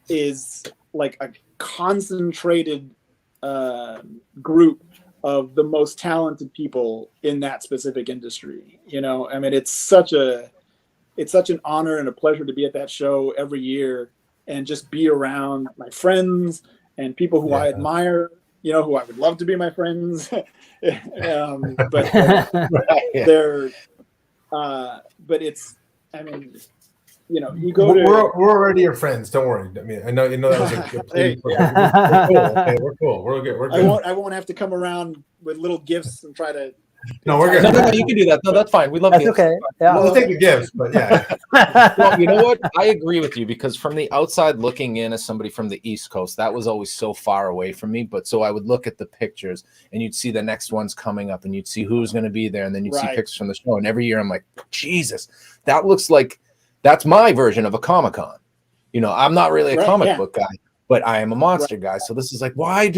[SPEAKER 4] is like a concentrated group of the most talented people in that specific industry. You know, I mean, it's such an honor and a pleasure to be at that show every year and just be around my friends and people who I admire, you know, who I would love to be my friends. But it's, I mean, you know, you go
[SPEAKER 2] we're already your friends. Don't worry. I mean, I know that was a good plea. We're cool. We're good.
[SPEAKER 4] I won't have to come around with little gifts and try to.
[SPEAKER 2] No, we're good.
[SPEAKER 3] No, you can do that. No, that's fine. We love
[SPEAKER 1] that's
[SPEAKER 3] gifts.
[SPEAKER 1] okay. Yeah.
[SPEAKER 2] We'll take the gifts, but yeah.
[SPEAKER 3] Well, you know what? I agree with you because from the outside looking in as somebody from the East Coast, that was always so far away from me. But so I would look at the pictures and you'd see the next one's coming up and you'd see who's going to be there. And then you'd see pictures from the show. And every year I'm like, Jesus, that looks like that's my version of a Comic-Con. You know, I'm not really a comic book guy, but I am a monster guy. So this is like, why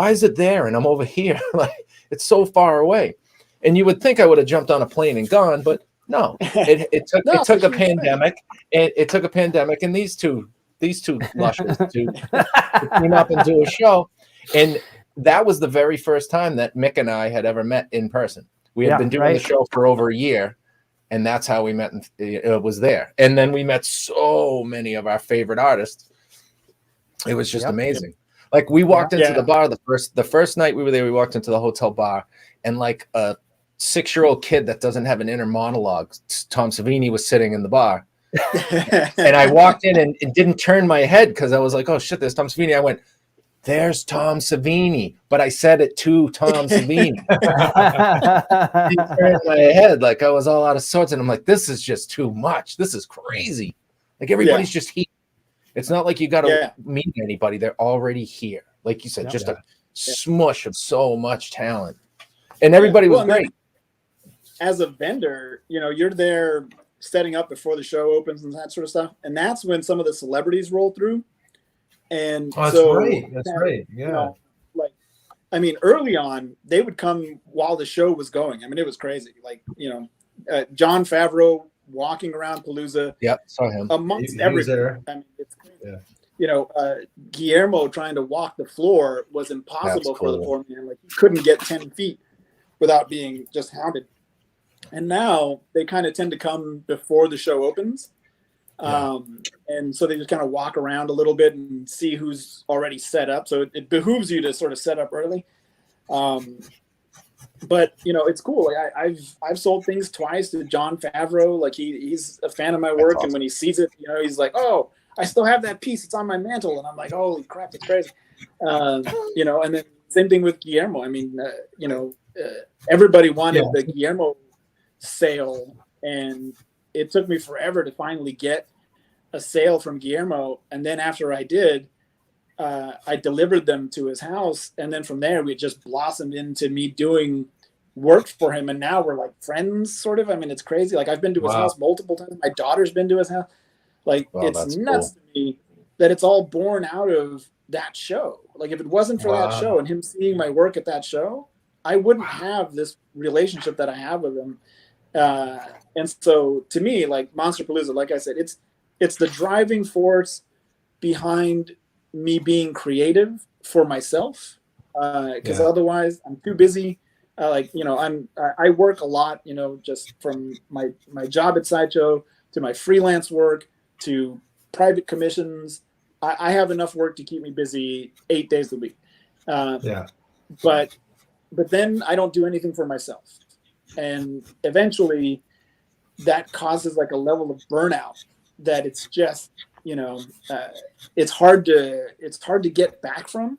[SPEAKER 3] is it there? And I'm over here. Like, it's so far away. And you would think I would have jumped on a plane and gone, but no. It took a pandemic, and it took a pandemic, and these two lushes to team up and do a show. And that was the very first time that Mick and I had ever met in person. We had been doing the show for over a year, and that's how we met. It was there, and then we met so many of our favorite artists. It was just amazing. Like we walked into
[SPEAKER 4] Yeah.
[SPEAKER 3] the bar the first night we were there. We walked into the hotel bar, and like a 6-year-old kid that doesn't have an inner monologue, Tom Savini, was sitting in the bar, and I walked in and didn't turn my head because I was like, "Oh shit, there's Tom Savini." I went, "There's Tom Savini," but I said it to Tom Savini. I didn't turn my head, like I was all out of sorts, and I'm like, "This is just too much. This is crazy." Like everybody's just here. It's not like you got to meet anybody. They're already here. Like you said, just a smush of so much talent. And everybody was great.
[SPEAKER 4] As a vendor, you know, you're there setting up before the show opens and that sort of stuff. And that's when some of the celebrities roll through. And
[SPEAKER 2] that's right. That's right. Yeah.
[SPEAKER 4] You know, like, I mean, early on, they would come while the show was going. I mean, it was crazy. Like, you know, Jon Favreau walking around Palooza.
[SPEAKER 3] Yep, saw him.
[SPEAKER 4] Amongst everything. I mean, it's crazy. Yeah. You know, Guillermo trying to walk the floor was impossible for the poor man. Like, he couldn't get 10 feet without being just hounded. And now they kind of tend to come before the show opens. And so they just kind of walk around a little bit and see who's already set up. So it behooves you to sort of set up early. But you know, it's cool. Like I've sold things twice to Jon Favreau. Like he's a fan of my work, and when he sees it, you know, he's like, "Oh, I still have that piece. It's on my mantle." And I'm like, "Holy crap, it's crazy." You know, and then same thing with Guillermo. I mean, you know, everybody wanted the Guillermo sale, and it took me forever to finally get a sale from Guillermo. And then after I did, I delivered them to his house, and then from there we just blossomed into me doing work for him, and now we're like friends, sort of. I mean, it's crazy. Like I've been to his house multiple times. My daughter's been to his house. Like it's nuts to me that it's all born out of that show. Like if it wasn't for that show and him seeing my work at that show, I wouldn't have this relationship that I have with him. And so to me, like Monsterpalooza, like I said, it's the driving force behind me being creative for myself, because otherwise I'm too busy. Like, you know, I work a lot, you know, just from my job at Sideshow to my freelance work to private commissions. I have enough work to keep me busy 8 days a week. But then I don't do anything for myself. And eventually that causes like a level of burnout that it's just, you know, it's hard to get back from.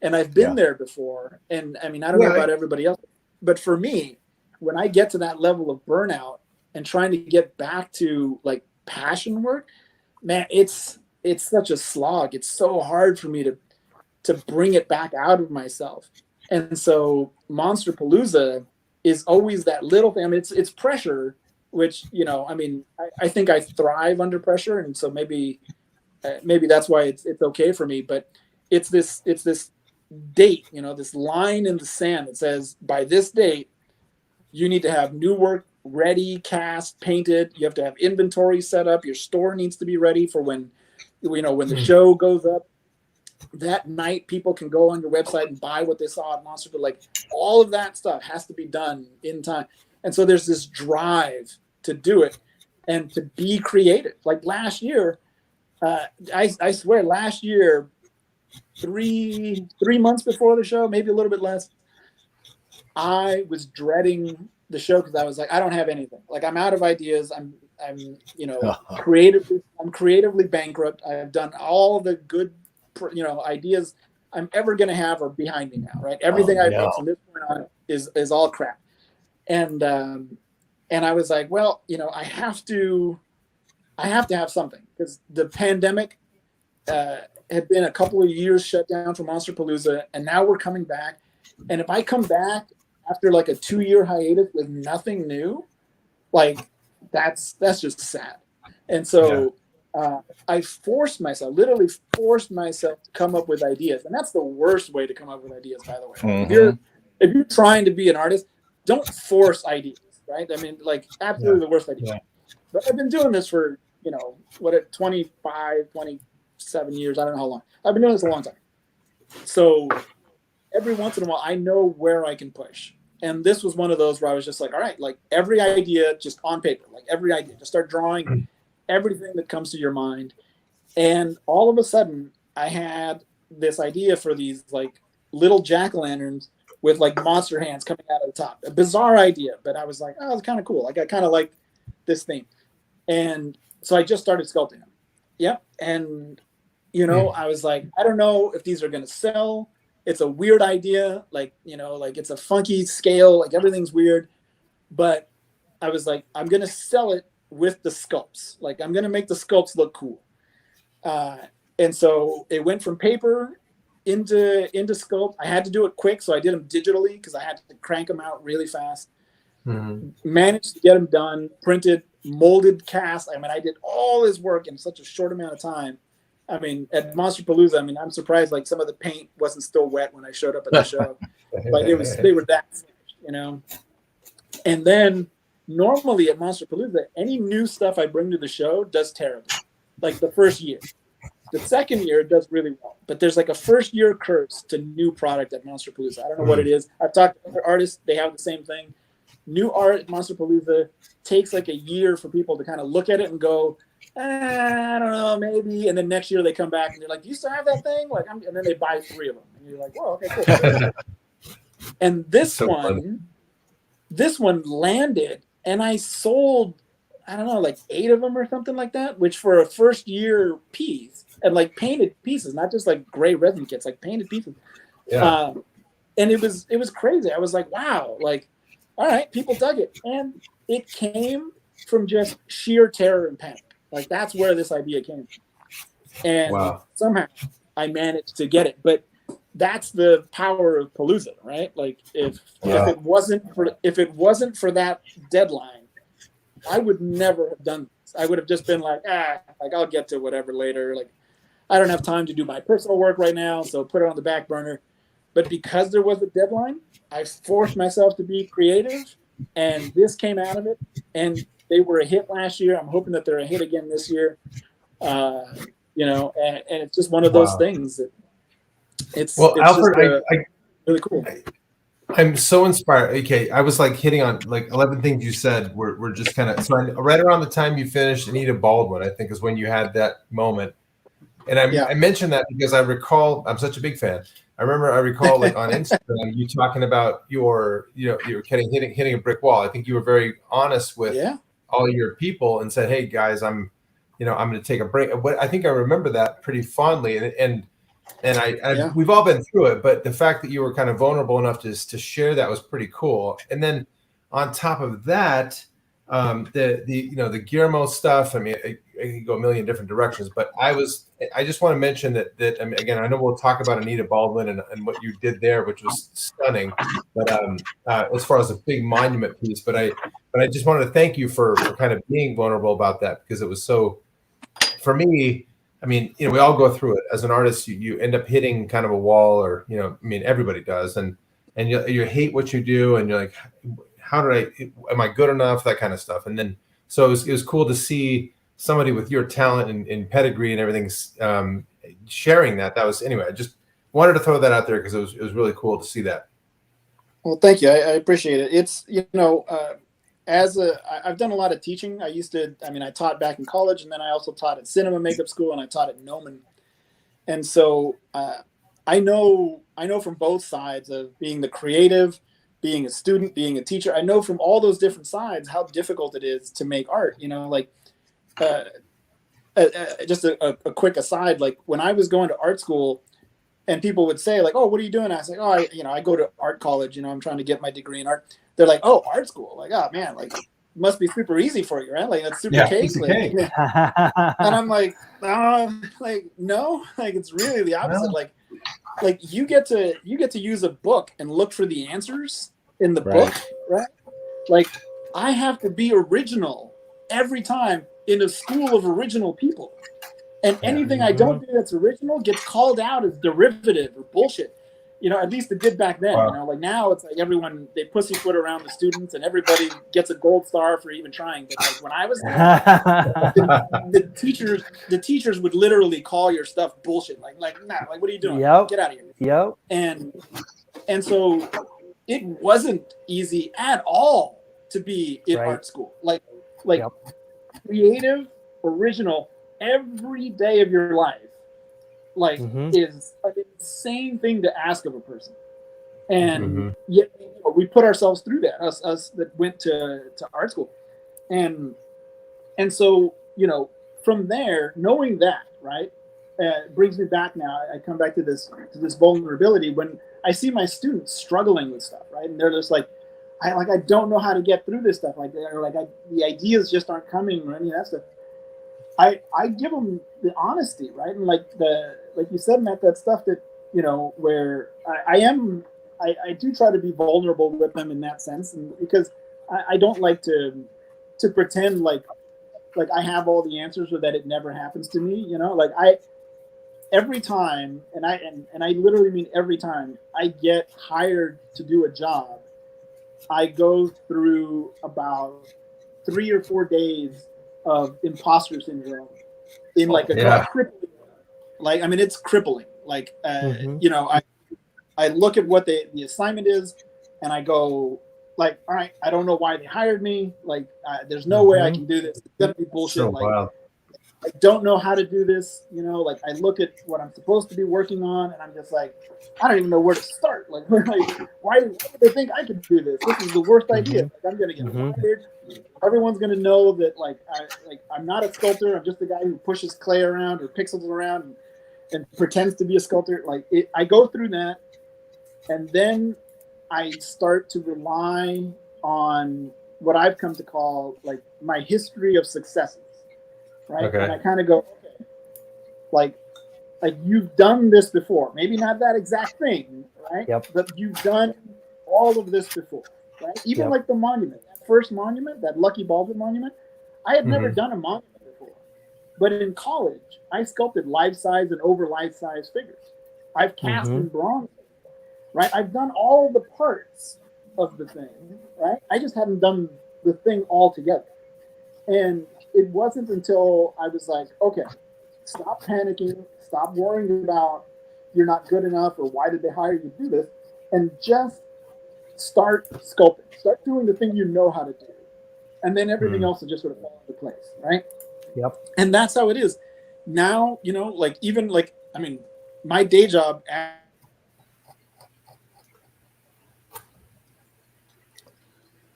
[SPEAKER 4] And I've been there before. And I mean, I don't know about everybody else, but for me, when I get to that level of burnout and trying to get back to like passion work, man, it's such a slog. It's so hard for me to bring it back out of myself. And so Monsterpalooza is always that little thing. I mean, it's pressure, which, you know, I mean, I think I thrive under pressure. And so maybe that's why it's okay for me, but it's this date, you know, this line in the sand that says by this date, you need to have new work ready, cast, painted. You have to have inventory set up. Your store needs to be ready for when, you know, when the show goes up. That night, people can go on your website and buy what they saw at Monster. But like all of that stuff has to be done in time. And so there's this drive to do it and to be creative. Like last year, I swear last year, three months before the show, maybe a little bit less, I was dreading the show because I was like, I don't have anything. Like I'm out of ideas. I'm you know, creatively bankrupt. I've done all the good, you know, ideas I'm ever going to have are behind me now, right? Everything I've made from this point on is all crap. And I was like, well, you know, I have to have something, because the pandemic had been a couple of years shut down for Monsterpalooza, and now we're coming back. And if I come back after like a 2-year hiatus with nothing new, like that's just sad. And so I literally forced myself to come up with ideas. And that's the worst way to come up with ideas, by the way. Mm-hmm. If you're trying to be an artist, don't force ideas, right? I mean, like absolutely the worst idea. Yeah. But I've been doing this for, you know, 27 years. I don't know how long. I've been doing this a long time. So every once in a while, I know where I can push. And this was one of those where I was just like, all right, like every idea just on paper, like every idea, just start drawing everything that comes to your mind. And all of a sudden I had this idea for these like little jack-o'-lanterns with like monster hands coming out of the top. A bizarre idea, but I was like, oh, it's kind of cool. Like I kind of like this theme. And so I just started sculpting them. Yep. And, you know, I was like, I don't know if these are going to sell. It's a weird idea. Like, you know, like it's a funky scale, like everything's weird. But I was like, I'm going to sell it with the sculpts. Like I'm going to make the sculpts look cool. And so it went from paper into sculpt. I had to do it quick, so I did them digitally because I had to crank them out really fast. Managed to get them done, printed, molded, cast. I mean, I did all this work in such a short amount of time. I mean, at Monsterpalooza, I mean, I'm surprised like some of the paint wasn't still wet when I showed up at the show. Like they were that, you know. And then normally at Monsterpalooza, any new stuff I bring to the show does terribly. Like the first year. The second year it does really well, but there's like a first year curse to new product at Monsterpalooza. I don't know what it is. I've talked to other artists; they have the same thing. New art at Monsterpalooza takes like a year for people to kind of look at it and go, I don't know, maybe. And then next year they come back and they're like, "Do you still have that thing?" Like, and then they buy 3 of them, and you're like, "Well, okay, cool." And this one landed, and I sold, I don't know, like 8 of them or something like that, which for a first year piece. And like painted pieces, not just like gray resin kits, like painted pieces. Yeah. And it was crazy. I was like, wow, like, all right, people dug it. And it came from just sheer terror and panic. Like that's where this idea came from. And somehow I managed to get it. But that's the power of Palooza, right? Like if it wasn't for that deadline, I would never have done this. I would have just been like, like I'll get to whatever later. Like I don't have time to do my personal work right now, so put it on the back burner. But because there was a deadline, I forced myself to be creative, and this came out of it. And they were a hit last year. I'm hoping that they're a hit again this year. You know, and it's just one of those things that it's
[SPEAKER 2] Alfred,
[SPEAKER 4] really cool.
[SPEAKER 2] I'm so inspired. Okay, I was like hitting on like 11 things you said were just kind of, so right around the time you finished Anita Baldwin, I think is when you had that moment. And I mentioned that because I recall, I'm such a big fan. I recall like on Instagram, you talking about you're hitting a brick wall. I think you were very honest with all your people and said, "Hey guys, I'm going to take a break." I think I remember that pretty fondly. And we've all been through it, but the fact that you were kind of vulnerable enough to share that was pretty cool. And then on top of that, the Guillermo stuff. I mean, I could go a million different directions, but I just want to mention that I mean, again, I know we'll talk about Anita Baldwin and what you did there, which was stunning. But as far as a big monument piece, but I just wanted to thank you for kind of being vulnerable about that, because it was so, for me. I mean, we all go through it as an artist. You end up hitting kind of a wall, or I mean, everybody does, and you hate what you do, and you're like, am I good enough? That kind of stuff. And then, so it was cool to see somebody with your talent and pedigree and everything sharing that. That was, anyway, I just wanted to throw that out there because it was really cool to see that.
[SPEAKER 4] Well, thank you. I appreciate it. It's, I've done a lot of teaching. I taught back in college, and then I also taught at cinema makeup school, and I taught at Noman. And so I know from both sides of being the creative, being a student, being a teacher. I know from all those different sides how difficult it is to make art. Just a quick aside, like when I was going to art school and people would say like, "Oh, what are you doing?" I was like, "Oh, I go to art college, I'm trying to get my degree in art." They're like, "Oh, art school." Like, "Oh man, like must be super easy for you, right? Like that's super cake." Like, and I'm like, no, like it's really the opposite.
[SPEAKER 2] No.
[SPEAKER 4] Like you get to use a book and look for the answers in the book, right? Like I have to be original every time in a school of original people, and anything I don't do that's original gets called out as derivative or bullshit. At least it did back then.
[SPEAKER 2] Wow.
[SPEAKER 4] Like now it's like everyone, they pussyfoot around the students, and everybody gets a gold star for even trying. But like when I was there, the teachers would literally call your stuff bullshit. Like nah, like what are you doing?
[SPEAKER 1] Yep.
[SPEAKER 4] Get out of here.
[SPEAKER 1] Yep.
[SPEAKER 4] And so it wasn't easy at all to be in art school. Like creative, original, every day of your life like is an insane thing to ask of a person. And yet we put ourselves through that, us that went to art school. And so, from there, knowing that, right, brings me back now. I come back to this vulnerability when I see my students struggling with stuff, right? And they're just like, I don't know how to get through this stuff. The ideas just aren't coming or any of that stuff. I give them the honesty, right? And like you said, Matt, that stuff that, where I do try to be vulnerable with them in that sense. And because I don't like to pretend like I have all the answers or that it never happens to me, every time, and I literally mean every time I get hired to do a job, I go through about 3 or 4 days of imposter syndrome in a crippling, it's crippling. I look at what the assignment is and I go, all right, I don't know why they hired me. There's no way I can do this. It's gonna be bullshit.
[SPEAKER 2] So
[SPEAKER 4] I don't know how to do this. I look at what I'm supposed to be working on, and I'm just like, I don't even know where to start. Why do they think I could do this? This is the worst idea. I'm gonna get fired. Everyone's gonna know that I'm not a sculptor. I'm just a guy who pushes clay around or pixels around and pretends to be a sculptor. I go through that, and then I start to rely on what I've come to call my history of successes, right?
[SPEAKER 2] Okay.
[SPEAKER 4] And I kind of go, okay, you've done this before, maybe not that exact thing, right?
[SPEAKER 1] Yep.
[SPEAKER 4] But you've done all of this before, right? Even like the monument, that first monument, that Lucky Baldwin monument, I had never done a monument before. But in college, I sculpted life-size and over life-size figures. I've cast in bronze, right? I've done all the parts of the thing, right? I just hadn't done the thing all together. And it wasn't until I was like, okay, stop panicking, stop worrying about you're not good enough or why did they hire you to do this, and just start sculpting. Start doing the thing you know how to do. And then everything else will just sort of fall into place, right?
[SPEAKER 1] Yep.
[SPEAKER 4] And that's how it is. Now, my day job.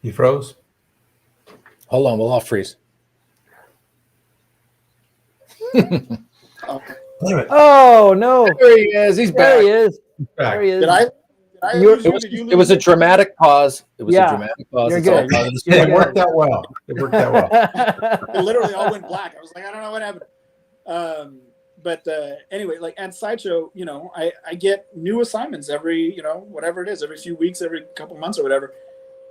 [SPEAKER 2] You froze?
[SPEAKER 3] Hold on, we'll all freeze.
[SPEAKER 1] Oh no!
[SPEAKER 3] There he is. He's back.
[SPEAKER 1] There he is.
[SPEAKER 2] Back.
[SPEAKER 1] There he is.
[SPEAKER 4] Did I lose you? Did you lose
[SPEAKER 3] It was a
[SPEAKER 4] me?
[SPEAKER 3] dramatic pause. It was
[SPEAKER 1] Yeah.
[SPEAKER 3] a dramatic pause.
[SPEAKER 1] You're
[SPEAKER 3] It's all
[SPEAKER 1] good.
[SPEAKER 3] part of the
[SPEAKER 1] You're
[SPEAKER 2] It
[SPEAKER 3] story.
[SPEAKER 2] worked out well. It worked out well.
[SPEAKER 4] It literally all went black. I was like, I don't know what happened. But anyway, at Sideshow, I get new assignments every, whatever it is, every few weeks, every couple months or whatever.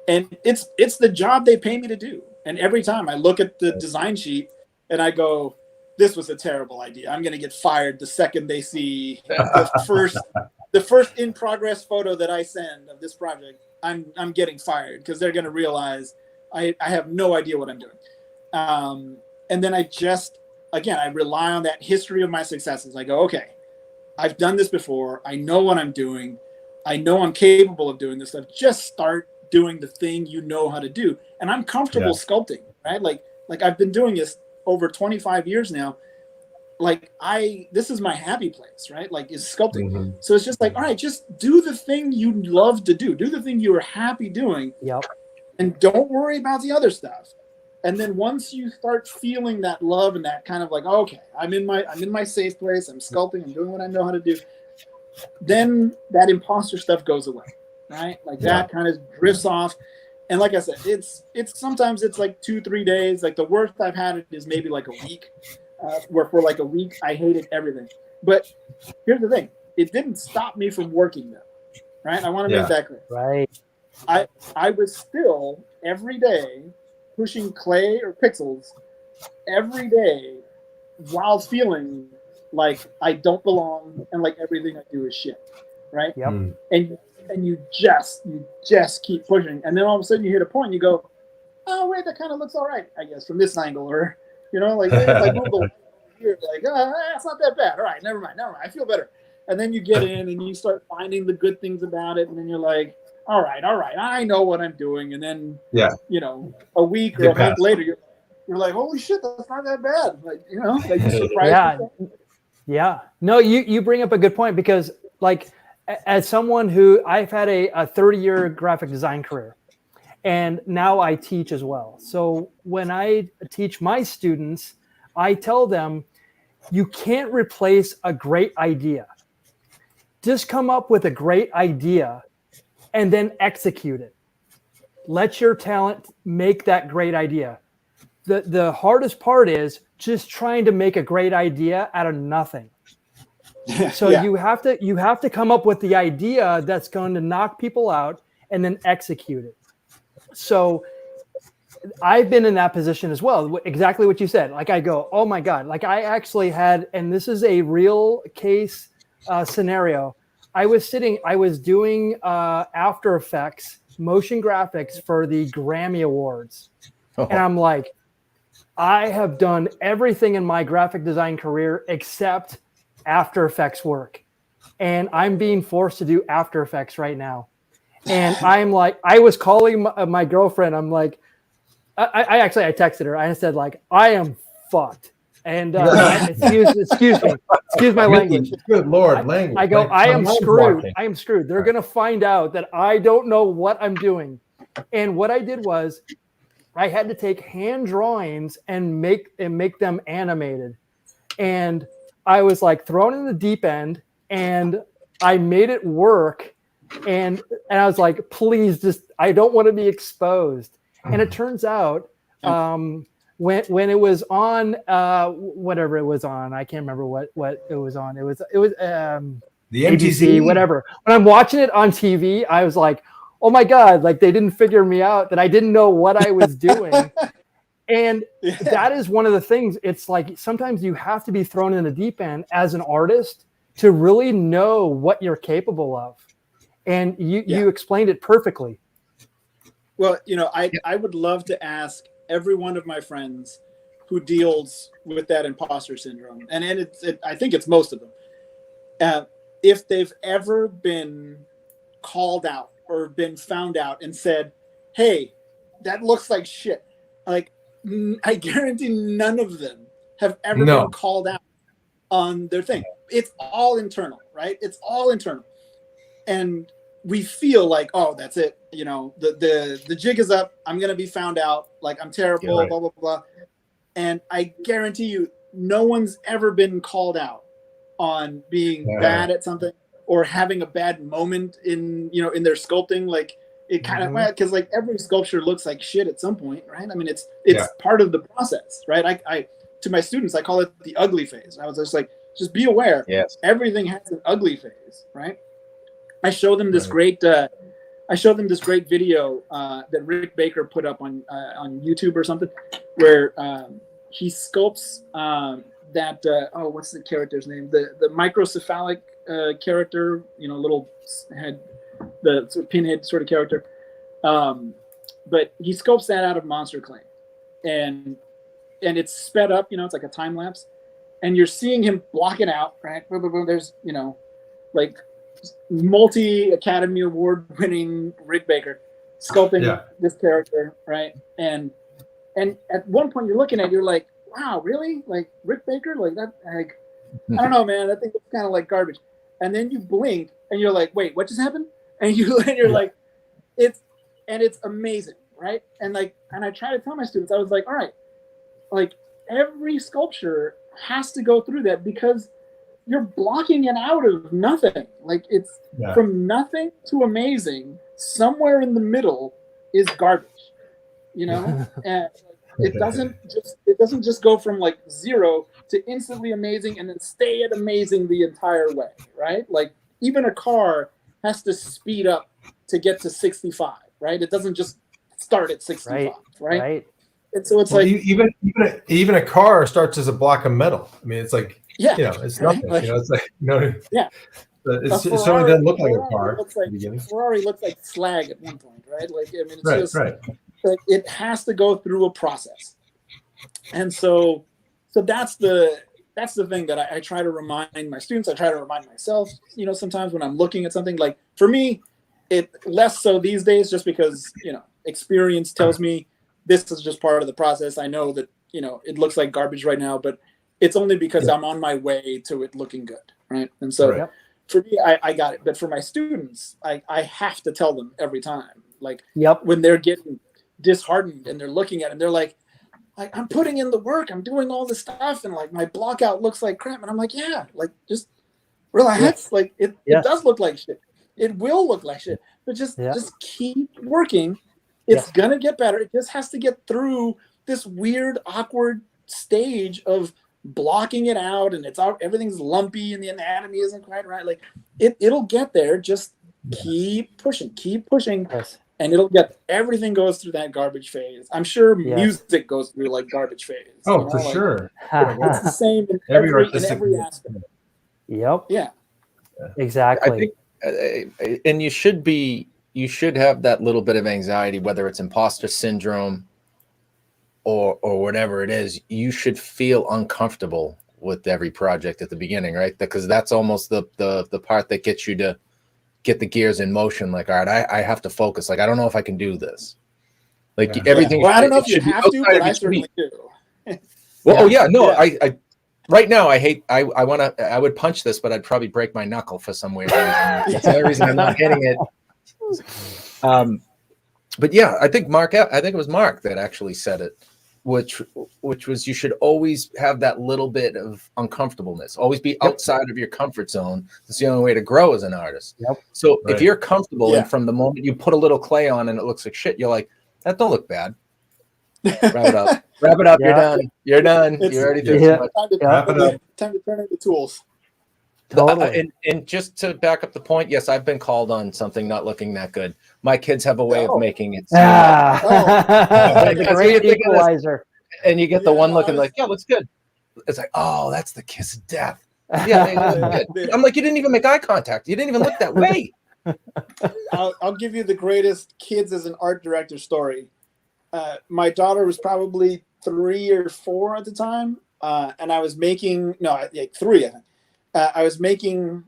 [SPEAKER 4] And it's the job they pay me to do. And every time I look at the design sheet and I go, this was a terrible idea. I'm going to get fired the second they see the first in progress photo that I send of this project. I'm getting fired because they're going to realize I have no idea what I'm doing. And then I rely on that history of my successes. I go, okay, I've done this before. I know what I'm doing. I know I'm capable of doing this stuff. Just start doing the thing you know how to do. And I'm comfortable sculpting, right? Like I've been doing this over 25 years now. This is my happy place, right? Is sculpting. So it's just all right, just do the thing you love to do. Do the thing you are happy doing.
[SPEAKER 1] Yep.
[SPEAKER 4] And don't worry about the other stuff. And then once you start feeling that love and that kind of okay, I'm in my safe place. I'm sculpting. I'm doing what I know how to do. Then that imposter stuff goes away, right? That kind of drifts off. And like I said, it's sometimes it's 2-3 days. The worst I've had it is maybe a week, where for a week I hated everything. But here's the thing: it didn't stop me from working though, right? I want to make that clear.
[SPEAKER 1] Right.
[SPEAKER 4] I was still every day pushing clay or pixels every day while feeling like I don't belong and everything I do is shit, right?
[SPEAKER 1] Yep.
[SPEAKER 4] And you just keep pushing, and then all of a sudden you hit a point and you go, oh wait, that kind of looks all right, I guess, from this angle, or maybe if I move the here, it's not that bad. All right, never mind, I feel better. And then you get in and you start finding the good things about it, and then you're like, all right, I know what I'm doing. And then a week or a month later, you're like, holy shit, that's not that bad. You surprise yourself.
[SPEAKER 1] Yeah. No, you bring up a good point, because like as someone who I've had a 30-year graphic design career, and now I teach as well. So when I teach my students, I tell them you can't replace a great idea. Just come up with a great idea and then execute it. Let your talent make that great idea. The hardest part is just trying to make a great idea out of nothing. So
[SPEAKER 4] Yeah.
[SPEAKER 1] you have to come up with the idea that's going to knock people out and then execute it. So I've been in that position as well. Exactly what you said. Like I go, oh my God. Like I actually had, and this is a real case scenario. I was doing After Effects motion graphics for the Grammy Awards.
[SPEAKER 3] Oh.
[SPEAKER 1] And I'm like, I have done everything in my graphic design career except After Effects work. And I'm being forced to do After Effects right now. And I'm like, I was calling my girlfriend. I'm like, I texted her. I said like, I am fucked. And excuse my language.
[SPEAKER 2] Good Lord, language.
[SPEAKER 1] I go,
[SPEAKER 2] Like,
[SPEAKER 1] I am
[SPEAKER 2] my mind's
[SPEAKER 1] screwed.
[SPEAKER 2] blocking.
[SPEAKER 1] I am screwed. They're going to find out that I don't know what I'm doing. And what I did was I had to take hand drawings and make them animated. And I was like thrown in the deep end, and I made it work. And I was like, please, just, I don't want to be exposed. And it turns out when it was on, whatever it was on, I can't remember what it was on. It was
[SPEAKER 2] The
[SPEAKER 1] ABC,
[SPEAKER 2] MTZ,
[SPEAKER 1] whatever. When I'm watching it on TV, I was like, oh my God, like they didn't figure me out, that I didn't know what I was doing. And that is one of the things. It's like sometimes you have to be thrown in the deep end as an artist to really know what you're capable of. And you explained it perfectly.
[SPEAKER 4] Well, I would love to ask every one of my friends who deals with that imposter syndrome, and I think it's most of them, if they've ever been called out or been found out and said, hey, that looks like shit. Like, I guarantee none of them have ever been called out on their thing. It's all internal, right? It's all internal. And we feel like, oh, that's it. The jig is up. I'm going to be found out. Like, I'm terrible, blah, blah, blah. And I guarantee you, no one's ever been called out on being bad at something or having a bad moment in their sculpting. Like, it kind of, because like every sculpture looks like shit at some point, right? I mean, it's part of the process, right? I to my students, I call it the ugly phase. I was just like, just be aware.
[SPEAKER 3] Yes.
[SPEAKER 4] Everything has an ugly phase, right? I show them this great video that Rick Baker put up on YouTube or something, where he sculpts what's the character's name? The microcephalic character, little head, the sort of pinhead sort of character. But he sculpts that out of monster clay, and it's sped up. It's like a time lapse, and you're seeing him block it out, right? Boom, boom, boom. There's like multi-Academy Award winning Rick Baker sculpting this character, right? And at one point you're looking at it, you're like, wow, really? Like Rick Baker? Like that? Like, I don't know, man. I think it's kind of like garbage. And then you blink and you're like, wait, what just happened? And you're like, it's amazing, right? And I try to tell my students, I was like, all right, like every sculpture has to go through that, because you're blocking it out of nothing. Like it's from nothing to amazing. Somewhere in the middle is garbage, and it doesn't just go from like 0 to instantly amazing and then stay at amazing the entire way, right? Like even a car has to speed up to get to 65, right? It doesn't just start at 65, right? And so it's
[SPEAKER 2] even a car starts as a block of metal. I mean, it's like, it's nothing.
[SPEAKER 4] Like,
[SPEAKER 2] it's like, it
[SPEAKER 4] Ferrari,
[SPEAKER 2] certainly doesn't look like a car.
[SPEAKER 4] Ferrari looks like slag at one point, right? Like, I mean, it's like it has to go through a process. And so that's the thing that I try to remind my students. I try to remind myself, sometimes when I'm looking at something. Like for me, it less so these days, just because, experience tells me this is just part of the process. I know that, it looks like garbage right now, but it's only because I'm on my way to it looking good, right? And so for me, I got it. But for my students, I have to tell them every time, like when they're getting disheartened and they're looking at it and they're like, I'm putting in the work, I'm doing all this stuff, and like my block out looks like crap. And I'm like, yeah, like just relax. Like it does look like shit. It will look like shit. But just keep working. It's gonna get better. It just has to get through this weird, awkward stage of blocking it out, and everything's lumpy and the anatomy isn't quite right. Like it'll get there. Just keep pushing, and it'll get. Everything goes through that garbage phase. I'm sure music goes through like garbage phase.
[SPEAKER 2] Oh, for sure.
[SPEAKER 4] It's the same in every aspect.
[SPEAKER 1] Yep.
[SPEAKER 4] Yeah.
[SPEAKER 1] Exactly.
[SPEAKER 3] I think, and you should have that little bit of anxiety, whether it's imposter syndrome or whatever it is. You should feel uncomfortable with every project at the beginning, right? Because that's almost the part that gets you to get the gears in motion. Like, all right, I have to focus. Like, I don't know if I can do this. Like everything.
[SPEAKER 4] Well, I don't know if you have to, but I certainly do.
[SPEAKER 3] Well, I right now I would punch this, but I'd probably break my knuckle for some weird reason. That's the only reason I'm not hitting it. But yeah, I think it was Mark that actually said it, which was you should always have that little bit of uncomfortableness. Always be outside of your comfort zone. It's the only way to grow as an artist. So if you're comfortable and from the moment you put a little clay on and it looks like shit, you're like, that don't look bad. Wrap it up. You're done. You already did too much.
[SPEAKER 2] Wrap it up.
[SPEAKER 4] Time to turn into tools.
[SPEAKER 1] Totally.
[SPEAKER 3] And just to back up the point, yes, I've been called on something not looking that good. My kids have a way of making it.
[SPEAKER 1] The great equalizer.
[SPEAKER 3] And you get the one looking like, yeah, looks good. It's like, oh, that's the kiss of death. Yeah, I'm like, you didn't even make eye contact. You didn't even look that way.
[SPEAKER 4] I'll give you the greatest kids as an art director story. My daughter was probably 3 or 4 at the time, and I was making 3. I think I was making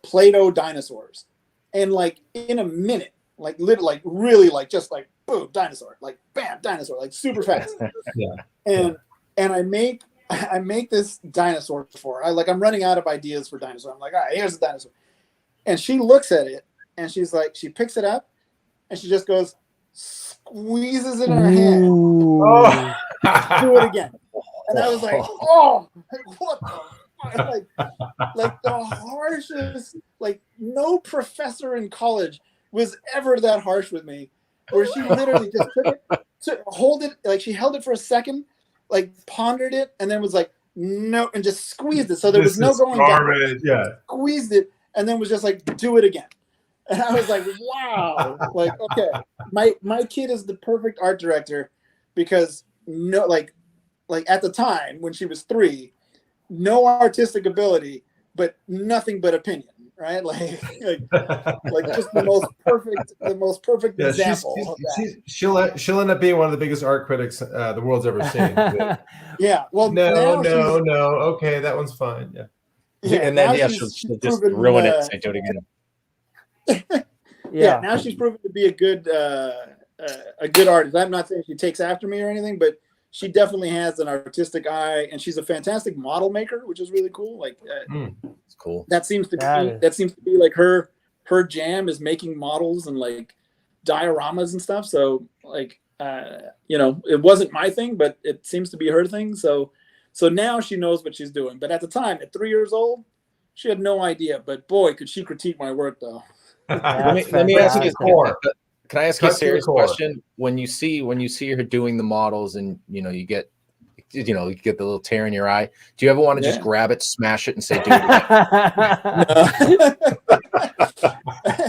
[SPEAKER 4] Play-Doh dinosaurs, and like in a minute, like literally, like really, like just like boom, dinosaur, like bam, dinosaur, like super fast. And I make this dinosaur for her. I'm running out of ideas for dinosaur. I'm like, all right, here's the dinosaur, and she looks at it and she's like, she picks it up and she just goes, squeezes it in her hand. Do it again. And I was like, oh, what the like the harshest, like no professor in college was ever that harsh with me, where she literally just hold it, like she held it for a second, like pondered it, and then was like, no, and just squeezed it. So there was no going back. Squeezed it, and then was just like, do it again. And I was like, wow, like, okay, my kid is the perfect art director, because like at the time when she was 3, no artistic ability, but nothing but opinion, right? Like just the most perfect example of that.
[SPEAKER 2] She'll end up being one of the biggest art critics the world's ever seen.
[SPEAKER 4] Yeah. Well,
[SPEAKER 2] no. Okay, that one's fine. Yeah.
[SPEAKER 3] And then she'll just ruin it. Say, do it again.
[SPEAKER 4] Now she's proven to be a good artist. I'm not saying she takes after me or anything, but she definitely has an artistic eye, and she's a fantastic model maker, which is really cool. Like,
[SPEAKER 3] it's cool.
[SPEAKER 4] That seems to be like her jam, is making models and like dioramas and stuff. So like, it wasn't my thing, but it seems to be her thing. So now she knows what she's doing. But at the time, at 3 years old, she had no idea. But boy, could she critique my work though.
[SPEAKER 3] Let me ask you a Can I ask you a serious question? When you see her doing the models, and you get the little tear in your eye, do you ever want to just grab it, smash it, and say, "Do it"?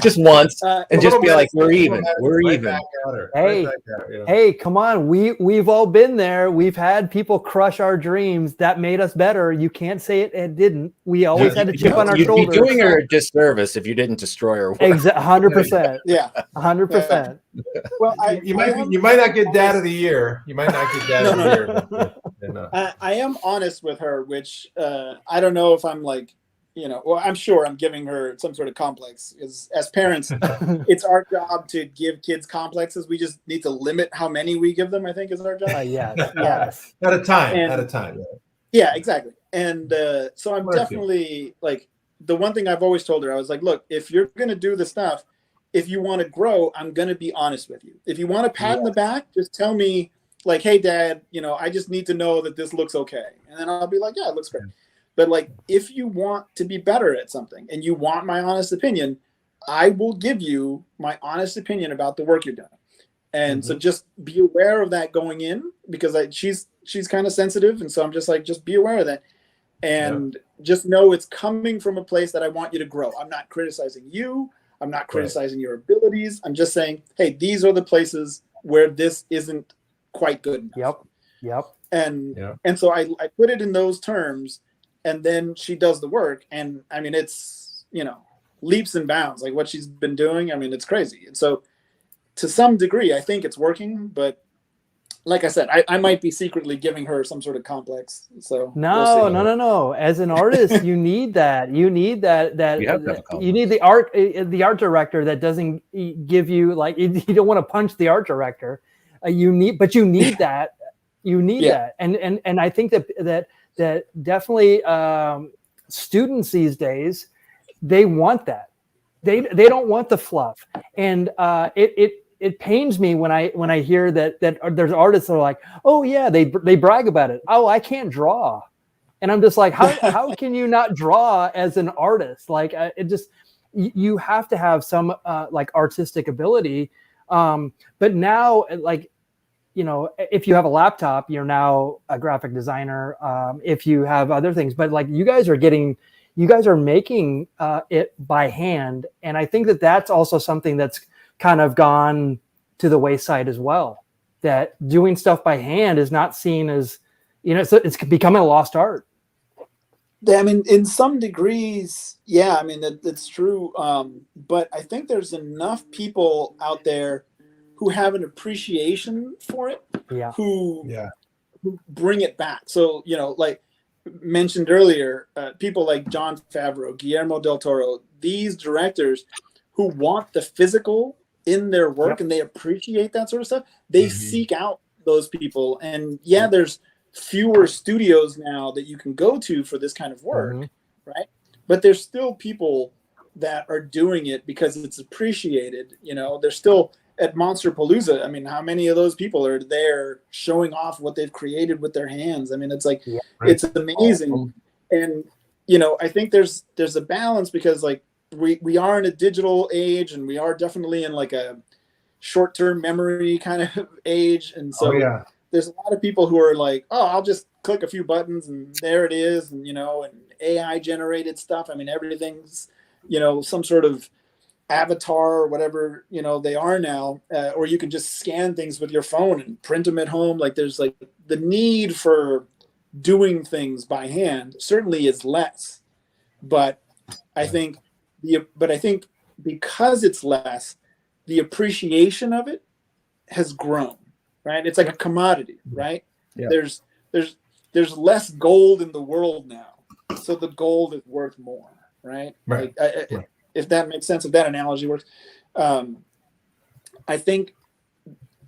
[SPEAKER 3] Just once, and just be like, "We're even. We're even."
[SPEAKER 1] Hey, come on. We've all been there. We've had people crush our dreams that made us better. You can't say it didn't. We always had a chip on our shoulders.
[SPEAKER 3] You're doing her a disservice if you didn't destroy her.
[SPEAKER 1] 100%.
[SPEAKER 4] Yeah,
[SPEAKER 1] 100%.
[SPEAKER 4] Well,
[SPEAKER 2] you might not get Dad of the Year. You might not get Dad of the Year.
[SPEAKER 4] I am honest with her, which I don't know if I'm like, well, I'm sure I'm giving her some sort of complex. As parents, it's our job to give kids complexes. We just need to limit how many we give them, I think, is our job.
[SPEAKER 1] Yes.
[SPEAKER 2] At a time.
[SPEAKER 4] Yeah, exactly. And so I'm
[SPEAKER 2] Bless you.
[SPEAKER 4] definitely like, the one thing I've always told her, I was like, look, if you're going to do the stuff, if you want to grow, I'm going to be honest with you. If you want a pat in the back, just tell me like, hey, Dad, you know, I just need to know that this looks okay. And then I'll be like, yeah, it looks great. But like, if you want to be better at something and you want my honest opinion, I will give you my honest opinion about the work you're doing. And so just be aware of that going in, because she's kind of sensitive. And so I'm just like, just be aware of that. And just know it's coming from a place that I want you to grow. I'm not criticizing you. I'm not criticizing your abilities. I'm just saying, hey, these are the places where this isn't quite good enough.
[SPEAKER 1] Yep.
[SPEAKER 4] And so I put it in those terms, and then she does the work. And I mean, it's, you know, leaps and bounds, like what she's been doing. I mean, it's crazy. And so to some degree, I think it's working, but like I said, I might be secretly giving her some sort of complex. So
[SPEAKER 1] no. As an artist, you need that. You need that. You need the art director that doesn't give you, like, you don't want to punch the art director. You need that. You need that. And I think that definitely students these days, they want that. They don't want the fluff. And it pains me when I hear that there's artists that are like, oh yeah, they brag about it. Oh, I can't draw. And I'm just like, how can you not draw as an artist? Like, it just, you have to have some like artistic ability. But now, like, you know, if you have a laptop, you're now a graphic designer. If you have other things, but like, you guys are making it by hand. And I think that that's also something that's kind of gone to the wayside as well, that doing stuff by hand is not seen as, you know, it's becoming a lost art.
[SPEAKER 4] I mean, in some degrees, yeah, I mean, that's true. But I think there's enough people out there who have an appreciation for it, who bring it back. So, you know, like mentioned earlier, people like Jon Favreau, Guillermo del Toro, these directors who want the physical in their work and they appreciate that sort of stuff, they seek out those people. And there's fewer studios now that you can go to for this kind of work, right? But there's still people that are doing it because it's appreciated. You know, they're still at Monsterpalooza. I mean, how many of those people are there showing off what they've created with their hands? I mean, it's like, it's amazing. And, you know, I think there's a balance, because like, we are in a digital age, and we are definitely in like a short-term memory kind of age. And so there's a lot of people who are like, oh, I'll just click a few buttons and there it is. And, you know, and AI generated stuff. I mean, everything's, you know, some sort of avatar or whatever, you know, they are now, or you can just scan things with your phone and print them at home. Like, there's like the need for doing things by hand certainly is less, but I think because it's less, the appreciation of it has grown, right? It's like a commodity, right? There's less gold in the world now, so the gold is worth more, right? Like, if that makes sense, if that analogy works. I think,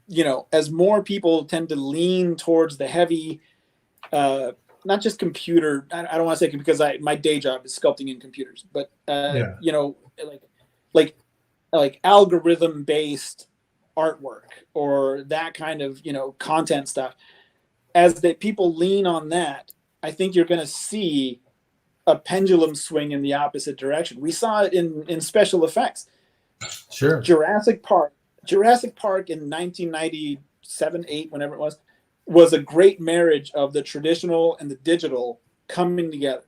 [SPEAKER 4] you know, as more people tend to lean towards the heavy, not just computer, I don't want to say, because my day job is sculpting in computers, but you know, like algorithm based artwork or that kind of, you know, content stuff, as that people lean on that, I think you're going to see a pendulum swing in the opposite direction. We saw it in special effects.
[SPEAKER 2] Sure.
[SPEAKER 4] Jurassic Park in 1997, 8, whenever it was a great marriage of the traditional and the digital coming together.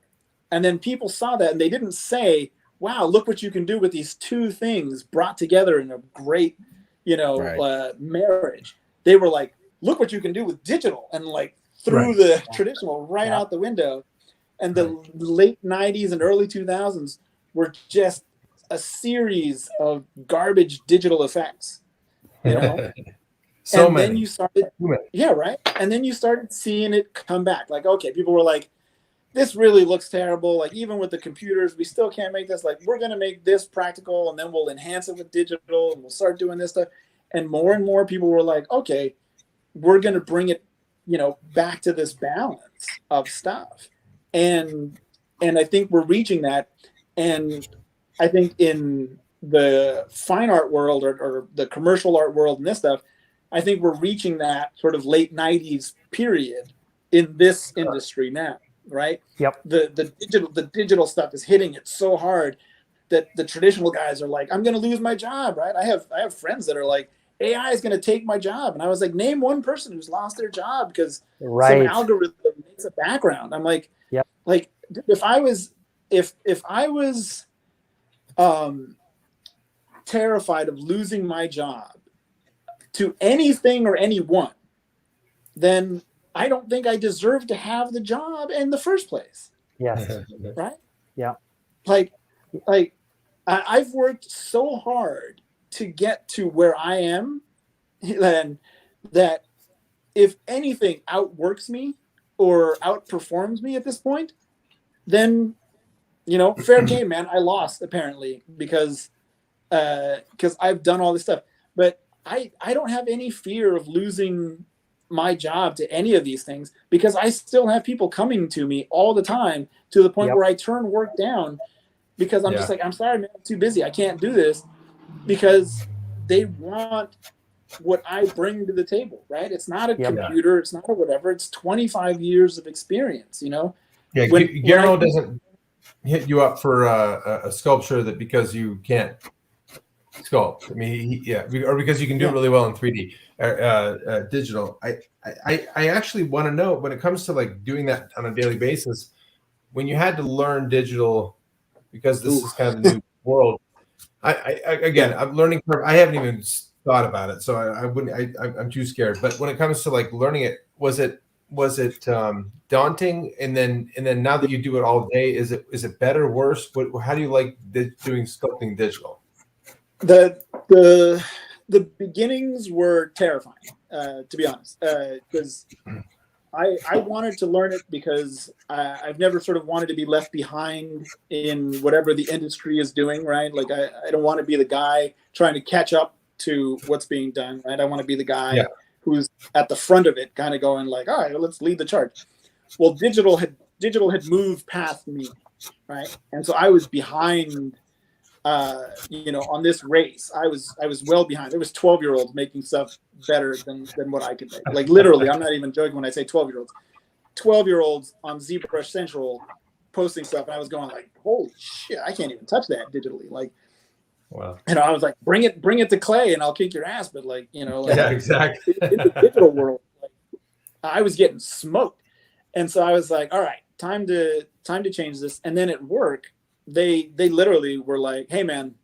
[SPEAKER 4] And then people saw that and they didn't say, wow, look what you can do with these two things brought together in a great, you know, marriage. They were like, look what you can do with digital, and like threw the traditional out the window. And the late 90s and early 2000s were just a series of garbage digital effects, you know? Then you started, and then you started seeing it come back. Like, okay, people were like, this really looks terrible. Like, even with the computers, we still can't make this. Like, we're going to make this practical, and then we'll enhance it with digital, and we'll start doing this stuff. And more people were like, okay, we're going to bring it, you know, back to this balance of stuff. and I think we're reaching that. And I think in the fine art world or the commercial art world and this stuff, I think we're reaching that sort of late 90s period in this industry now, right?
[SPEAKER 1] Yep.
[SPEAKER 4] The digital stuff is hitting it so hard that the traditional guys are like, I'm going to lose my job, right? I have friends that are like, AI is going to take my job. And I was like, name one person who's lost their job because some algorithm makes a background. I'm like,
[SPEAKER 1] yep.
[SPEAKER 4] Like if I was terrified of losing my job to anything or anyone, then I don't think I deserve to have the job in the first place.
[SPEAKER 1] Yes.
[SPEAKER 4] Right?
[SPEAKER 1] Yeah.
[SPEAKER 4] Like I've worked so hard to get to where I am, then that if anything outworks me or outperforms me at this point, then, you know, fair game, man. I lost apparently because I've done all this stuff. But I don't have any fear of losing my job to any of these things because I still have people coming to me all the time to the point where I turn work down because I'm just like, I'm sorry, man, I'm too busy. I can't do this because they want what I bring to the table, right? It's not a computer. It's not a whatever. It's 25 years of experience, you know?
[SPEAKER 2] Yeah, Guillermo doesn't hit you up for a sculpture that because you can't sculpt. I mean, or because you can do it really well in 3D, digital. I actually want to know when it comes to like doing that on a daily basis, when you had to learn digital, because this is kind of the new world. Again, I'm learning curve. I haven't even thought about it, so I wouldn't. I'm too scared. But when it comes to like learning it, was it daunting? And then now that you do it all day, is it better, worse? How do you like doing sculpting digital?
[SPEAKER 4] The beginnings were terrifying, to be honest, because I wanted to learn it because I've never sort of wanted to be left behind in whatever the industry is doing, right? Like I don't want to be the guy trying to catch up to what's being done, right? I want to be the guy who's at the front of it, kind of going like, all right, well, let's lead the charge. Well, digital had moved past me, right? And so I was behind, on this race. I was well behind. There was 12-year-olds making stuff better than what I could make. Like literally, I'm not even joking when I say 12-year-olds. 12-year-olds on ZBrush Central posting stuff, and I was going like, holy shit, I can't even touch that digitally. Like,
[SPEAKER 2] wow.
[SPEAKER 4] And I was like, bring it to clay, and I'll kick your ass. But like,
[SPEAKER 2] yeah, exactly.
[SPEAKER 4] In the digital world, like, I was getting smoked, and so I was like, all right, time to change this. And then at work, they literally were like, hey man,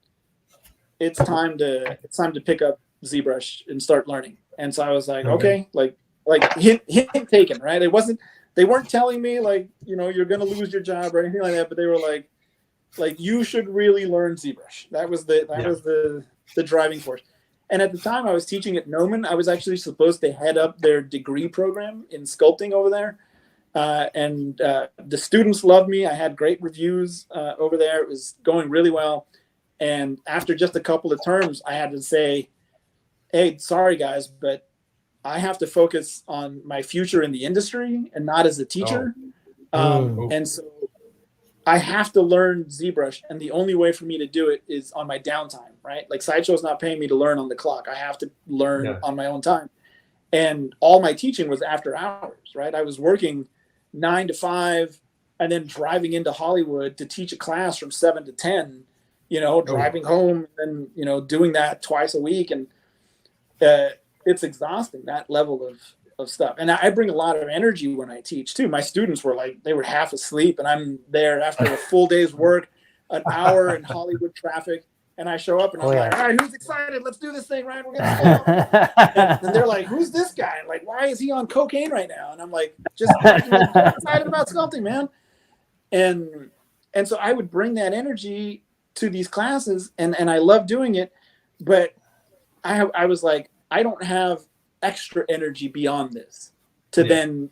[SPEAKER 4] it's time to pick up ZBrush and start learning. And so I was like, okay, like hint taken, right? They weren't telling me like, you're gonna lose your job or anything like that, but they were like you should really learn ZBrush. That was the driving force. And at the time I was teaching at Noman, I was actually supposed to head up their degree program in sculpting over there. And the students loved me. I had great reviews over there. It was going really well. And after just a couple of terms, I had to say, hey, sorry guys, but I have to focus on my future in the industry and not as a teacher. And so I have to learn ZBrush. And the only way for me to do it is on my downtime, right? Like Sideshow's not paying me to learn on the clock. I have to learn on my own time. And all my teaching was after hours, right? I was working 9 to 5 and then driving into Hollywood to teach a class from 7 to 10, driving home and, doing that twice a week. And it's exhausting, that level of stuff. And I bring a lot of energy when I teach too. My students were like, they were half asleep and I'm there after a full day's work, an hour in Hollywood traffic. And I show up and I'm like, all right, who's excited? Let's do this thing, right? We're gonna and they're like, who's this guy? And like, why is he on cocaine right now? And I'm like, just excited about sculpting, man. And so I would bring that energy to these classes and I love doing it. But I was like, I don't have extra energy beyond this to then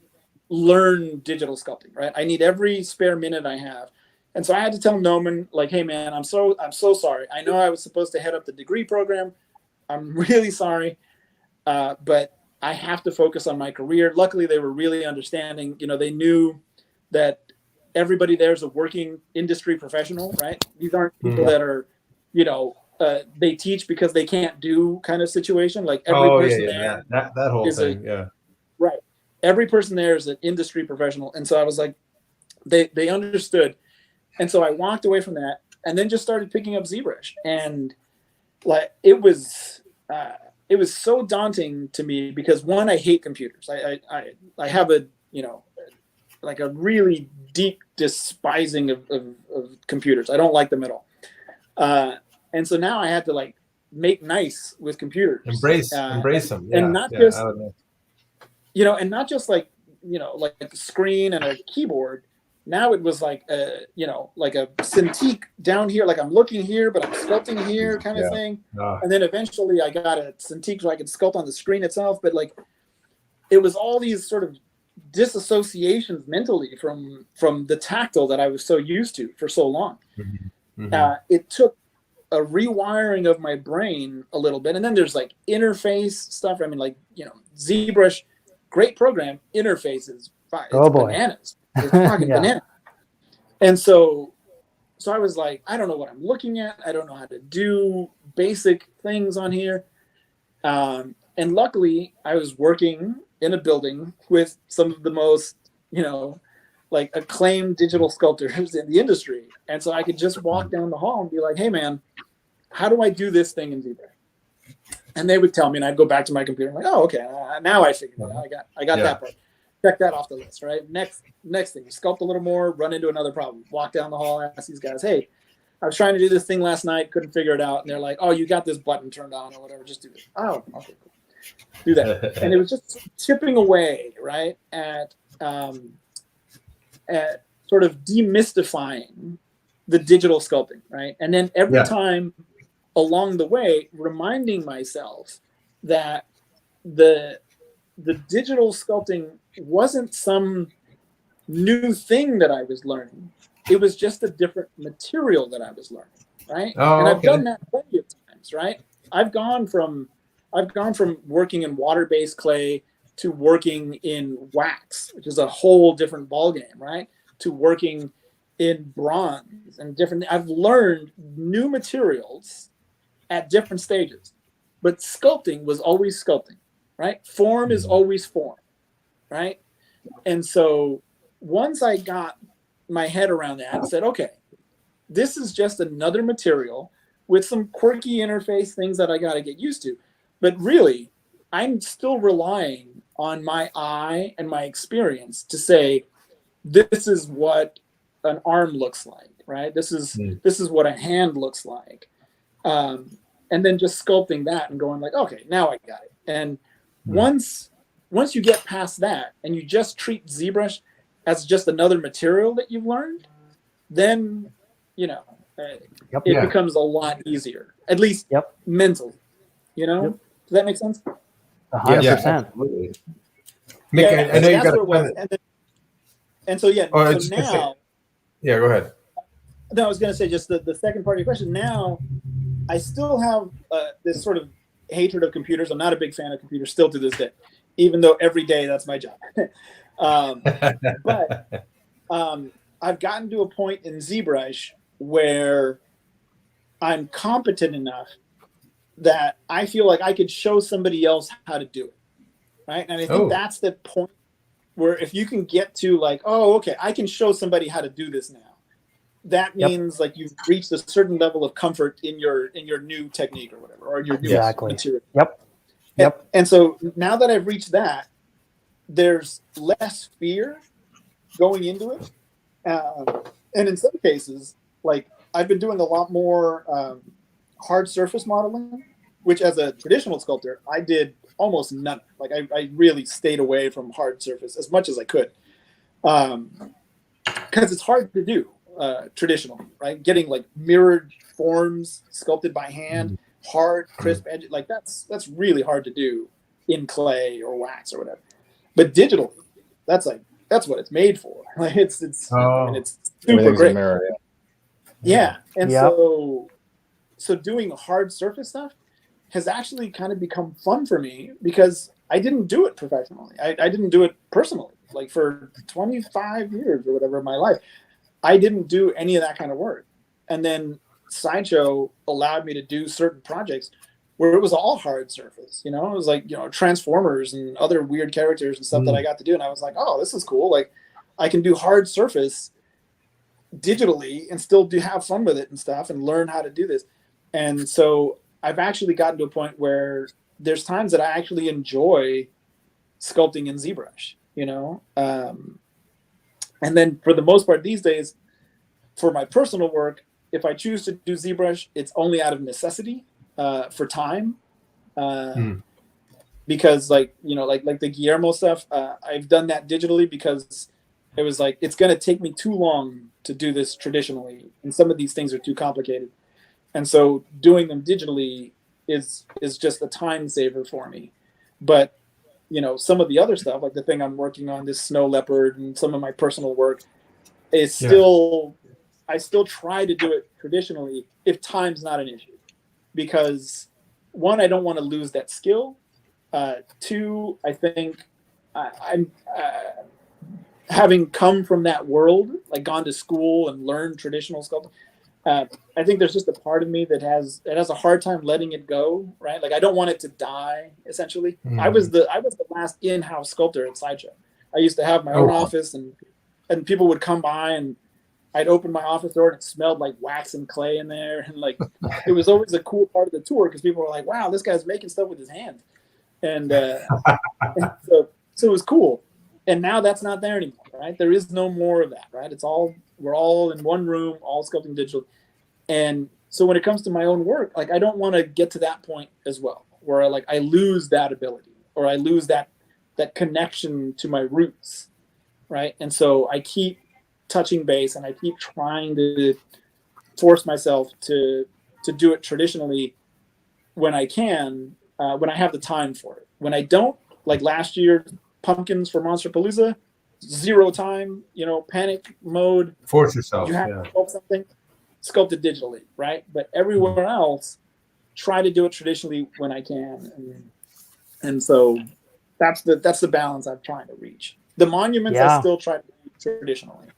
[SPEAKER 4] learn digital sculpting, right? I need every spare minute I have. And so I had to tell Noman, like, hey man, I'm so sorry. I know I was supposed to head up the degree program. I'm really sorry. But I have to focus on my career. Luckily they were really understanding. They knew that everybody there is a working industry professional, right? These aren't people that are, you know, they teach because they can't do kind of situation. Like every person there
[SPEAKER 2] that whole
[SPEAKER 4] is
[SPEAKER 2] thing,
[SPEAKER 4] right. Every person there is an industry professional, and so I was like, they understood, and so I walked away from that, and then just started picking up ZBrush, and like it was so daunting to me because one, I hate computers. I have a, you know, like a really deep despising of computers. I don't like them at all. And so now I had to like make nice with computers.
[SPEAKER 2] Embrace them. Yeah,
[SPEAKER 4] and not just, you know, and not just like, you know, like a screen and a keyboard. Now it was like you know, like a Cintiq down here, like I'm looking here, but I'm sculpting here kind of thing. And then eventually I got a Cintiq so I could sculpt on the screen itself. But like, it was all these sort of disassociations mentally from the tactile that I was so used to for so long. It took a rewiring of my brain a little bit. And then there's like interface stuff. I mean, like, you know, ZBrush, great program, interfaces, it's bananas. It's fucking bananas. And so I was like, I don't know what I'm looking at. I don't know how to do basic things on here. And luckily I was working in a building with some of the most, you know, like acclaimed digital sculptors in the industry. And so I could just walk down the hall and be like, hey man, how do I do this thing in ZBrush? And they would tell me, and I'd go back to my computer. I'm like, oh, okay, now I figured it out. I got that part. Check that off the list, right? Next thing, sculpt a little more, run into another problem. Walk down the hall, ask these guys, hey, I was trying to do this thing last night, couldn't figure it out. And they're like, oh, you got this button turned on or whatever, just do it. Oh, okay, cool. Do that. And it was just chipping away, right, at sort of demystifying the digital sculpting, right? And then every time along the way, reminding myself that the digital sculpting wasn't some new thing that I was learning. It was just a different material that I was learning, right? And I've done that plenty of times, right? I've gone from working in water-based clay to working in wax, which is a whole different ballgame, right? To working in bronze and different. I've learned new materials at different stages, but sculpting was always sculpting, right? Form is always form, right? And so once I got my head around that and said, okay, this is just another material with some quirky interface things that I got to get used to. But really, I'm still relying on my eye and my experience to say, this is what an arm looks like, right? This is what a hand looks like. And then just sculpting that and going like, okay, now I got it. And once you get past that and you just treat ZBrush as just another material that you've learned, then, you know, it becomes a lot easier, at least mentally, you know? Does that make sense?
[SPEAKER 1] 100%.
[SPEAKER 2] Absolutely. Mick, I know you got a point.
[SPEAKER 4] And so, so now.
[SPEAKER 2] Yeah, go ahead.
[SPEAKER 4] No, I was going to say just the second part of your question. Now, I still have this sort of hatred of computers. I'm not a big fan of computers still to this day, even though every day that's my job. But I've gotten to a point in ZBrush where I'm competent enough that I feel like I could show somebody else how to do it, right? And I think that's the point where if you can get to like, oh, okay, I can show somebody how to do this now. That means like you've reached a certain level of comfort in your new technique or whatever, or your new material. And so now that I've reached that, there's less fear going into it. And in some cases, like I've been doing a lot more hard surface modeling, which as a traditional sculptor, I did almost none. Like I really stayed away from hard surface as much as I could. Because it's hard to do traditionally, right? Getting like mirrored forms sculpted by hand, hard, crisp edges, like that's really hard to do in clay or wax or whatever. But digitally, that's what it's made for. Like it's super great. And so doing hard surface stuff has actually kind of become fun for me because I didn't do it professionally. I didn't do it personally, like for 25 years or whatever of my life. I didn't do any of that kind of work. And then Sideshow allowed me to do certain projects where it was all hard surface. It was like, Transformers and other weird characters and stuff that I got to do. And I was like, oh, this is cool. Like, I can do hard surface digitally and still have fun with it and stuff and learn how to do this. And so I've actually gotten to a point where there's times that I actually enjoy sculpting in ZBrush, and then for the most part these days, for my personal work, if I choose to do ZBrush, it's only out of necessity, for time, because like the Guillermo stuff, I've done that digitally because it was like, it's going to take me too long to do this traditionally, and some of these things are too complicated, and so doing them digitally is just a time saver for me. But some of the other stuff, like the thing I'm working on, this snow leopard, and some of my personal work, is still, I still try to do it traditionally if time's not an issue, because one, I don't want to lose that skill. Two, I think I'm having come from that world, like gone to school and learned traditional sculpting. I think there's just a part of me that has a hard time letting it go, right? Like, I don't want it to die, essentially. I was the last in-house sculptor at Sideshow. I used to have my own office, and people would come by, and I'd open my office door and it smelled like wax and clay in there, and like it was always a cool part of the tour because people were like, "Wow, this guy's making stuff with his hands," and so it was cool. And now that's not there anymore, right? There is no more of that, right? We're all in one room, all sculpting digital. And so when it comes to my own work, like, I don't want to get to that point as well, where like I lose that ability, or I lose that connection to my roots, right? And so I keep touching base, and I keep trying to force myself to do it traditionally when I can, when I have the time for it. When I don't, like last year, pumpkins for Monsterpalooza, 0 time, panic mode.
[SPEAKER 2] Force yourself.
[SPEAKER 4] You have to sculpt something, sculpt it digitally, right? But everywhere else, try to do it traditionally when I can, and so that's the balance I'm trying to reach. The monuments I still try to do traditionally.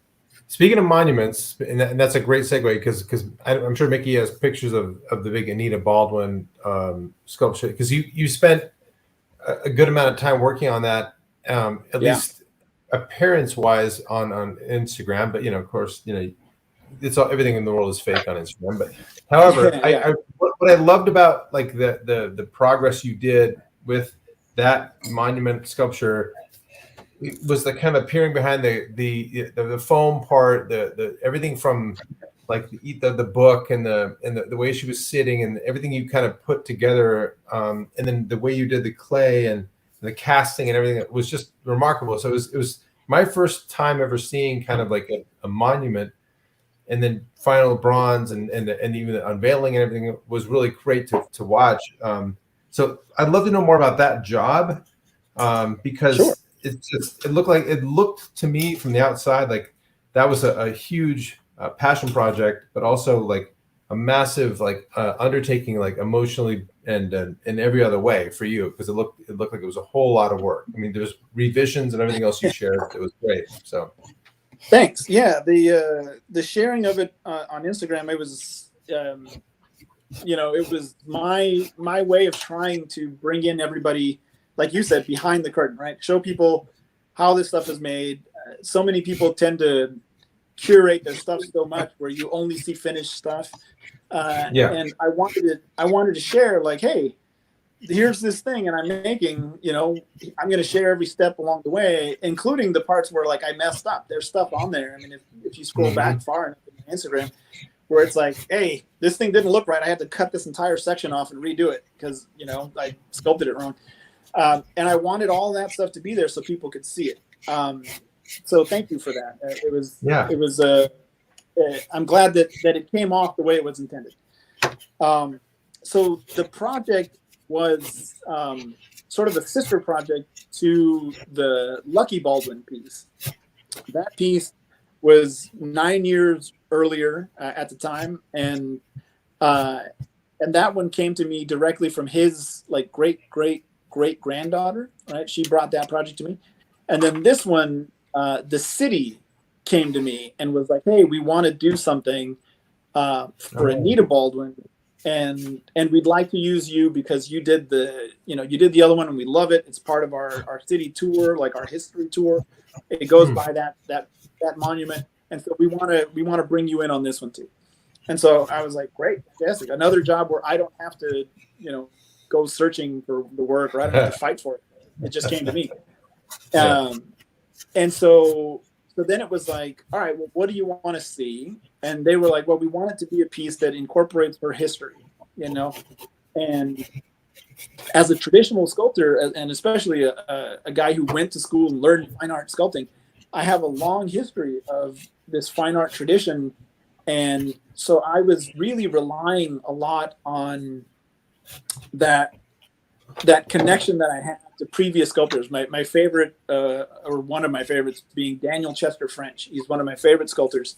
[SPEAKER 2] Speaking of monuments, and that's a great segue, because I'm sure Mickey has pictures of the big Anita Baldwin sculpture, because you spent a good amount of time working on that, at least appearance-wise on Instagram. But of course, it's all, everything in the world is fake on Instagram. But however, what I loved about like the progress you did with that monument sculpture was the kind of peering behind the foam part, the everything from like the book and the way she was sitting and everything you kind of put together, and then the way you did the clay and the casting and everything was just remarkable. So it was my first time ever seeing kind of like a monument, and then final bronze and even the unveiling and everything was really great to watch. So I'd love to know more about that job, because it looked to me from the outside like that was a huge passion project, but also like a massive undertaking, like emotionally and in every other way for you, because it looked like it was a whole lot of work. I mean, there's revisions and everything else you shared. It was great. So
[SPEAKER 4] thanks. Yeah, the sharing of it on Instagram, it was it was my way of trying to bring in everybody, like you said, behind the curtain, right? Show people how this stuff is made. So many people tend to curate their stuff so much where you only see finished stuff. And I wanted to share, like, hey, here's this thing, and I'm making, I'm going to share every step along the way, including the parts where like I messed up. There's stuff on there. I mean, if you scroll back far enough on Instagram, where it's like, hey, this thing didn't look right. I had to cut this entire section off and redo it because, I sculpted it wrong. And I wanted all that stuff to be there so people could see it. So thank you for that. It was I'm glad that it came off the way it was intended. So the project was sort of a sister project to the Lucky Baldwin piece. That piece was 9 years earlier at the time, and that one came to me directly from his like great granddaughter. Right, she brought that project to me, and then this one, the city came to me and was like, hey, we want to do something for Anita Baldwin, and we'd like to use you because you did the other one and we love it. It's part of our city tour, like our history tour. It goes by that monument, and so we want to bring you in on this one too. And so I was like, great, fantastic, another job where I don't have to go searching for the work, or I don't have to fight for it. It just came to me. And so then it was like, all right, well, what do you want to see? And they were like, well, we want it to be a piece that incorporates her history, and as a traditional sculptor, and especially a guy who went to school and learned fine art sculpting, I have a long history of this fine art tradition. And so I was really relying a lot on that connection that I had to previous sculptors. My favorite, or one of my favorites, being Daniel Chester French. He's one of my favorite sculptors.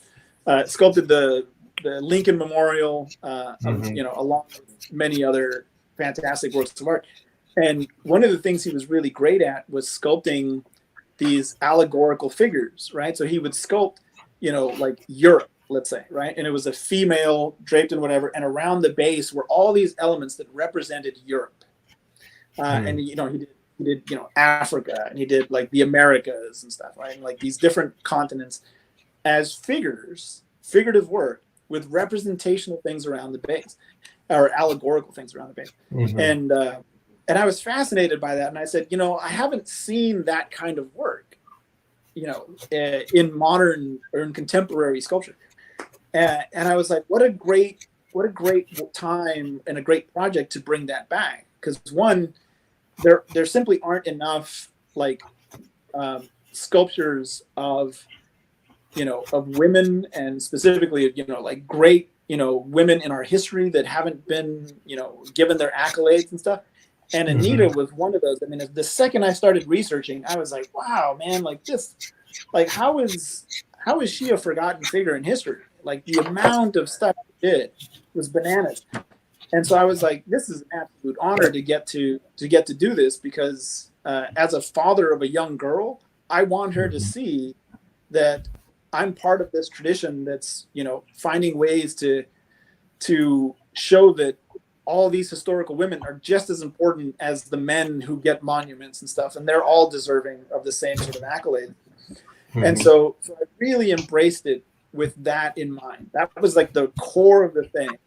[SPEAKER 4] Sculpted the Lincoln Memorial, along with many other fantastic works of art. And one of the things he was really great at was sculpting these allegorical figures, right? So he would sculpt, like Europe, let's say, right? And it was a female draped in whatever, and around the base were all these elements that represented Europe. And he did Africa, and he did like the Americas and stuff, right? And like these different continents as figurative work with representational things around the base, or allegorical things around the base. And I was fascinated by that, and I said, I haven't seen that kind of work, in modern or in contemporary sculpture. And I was like, what a great time and a great project to bring that back. Because one, there simply aren't enough like sculptures of women, and specifically like great women in our history that haven't been given their accolades and stuff. And Anita was one of those. I mean, the second I started researching, I was like, wow, man, like this, like how is she a forgotten figure in history? Like the amount of stuff she did was bananas. And so I was like, this is an absolute honor to get to do this, because as a father of a young girl, I want her to see that I'm part of this tradition that's, finding ways to show that all these historical women are just as important as the men who get monuments and stuff, and they're all deserving of the same sort of accolade. And so I really embraced it with that in mind. That was like the core of the thing,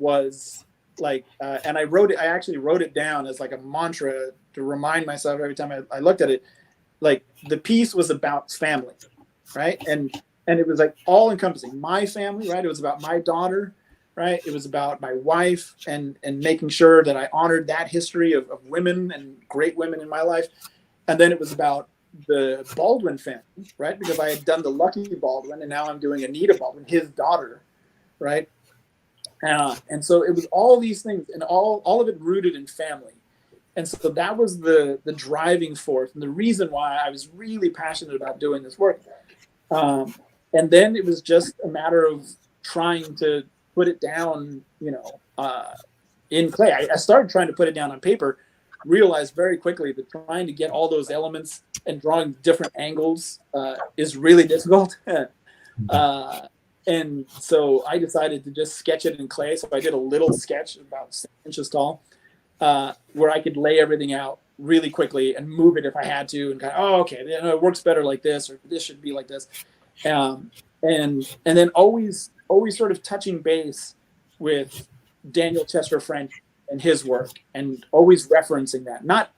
[SPEAKER 4] was like, and I actually wrote it down as like a mantra to remind myself every time I looked at it. Like the piece was about family, right? And it was like all encompassing my family, right? It was about my daughter, right? It was about my wife, and making sure that I honored that history of women and great women in my life. And then it was about the Baldwin family, right? Because I had done the Lucky Baldwin, and now I'm doing Anita Baldwin, his daughter, right? And so it was all these things, and all of it rooted in family. And so that was the driving force and the reason why I was really passionate about doing this work. And then it was just a matter of trying to put it down, in clay. I started trying to put it down on paper, realized very quickly that trying to get all those elements and drawing different angles is really difficult. And so I decided to just sketch it in clay. So I did a little sketch about 6 inches tall, where I could lay everything out really quickly and move it if I had to, and kind of, okay, it works better like this, or this should be like this. And then always sort of touching base with Daniel Chester French and his work, and always referencing that, not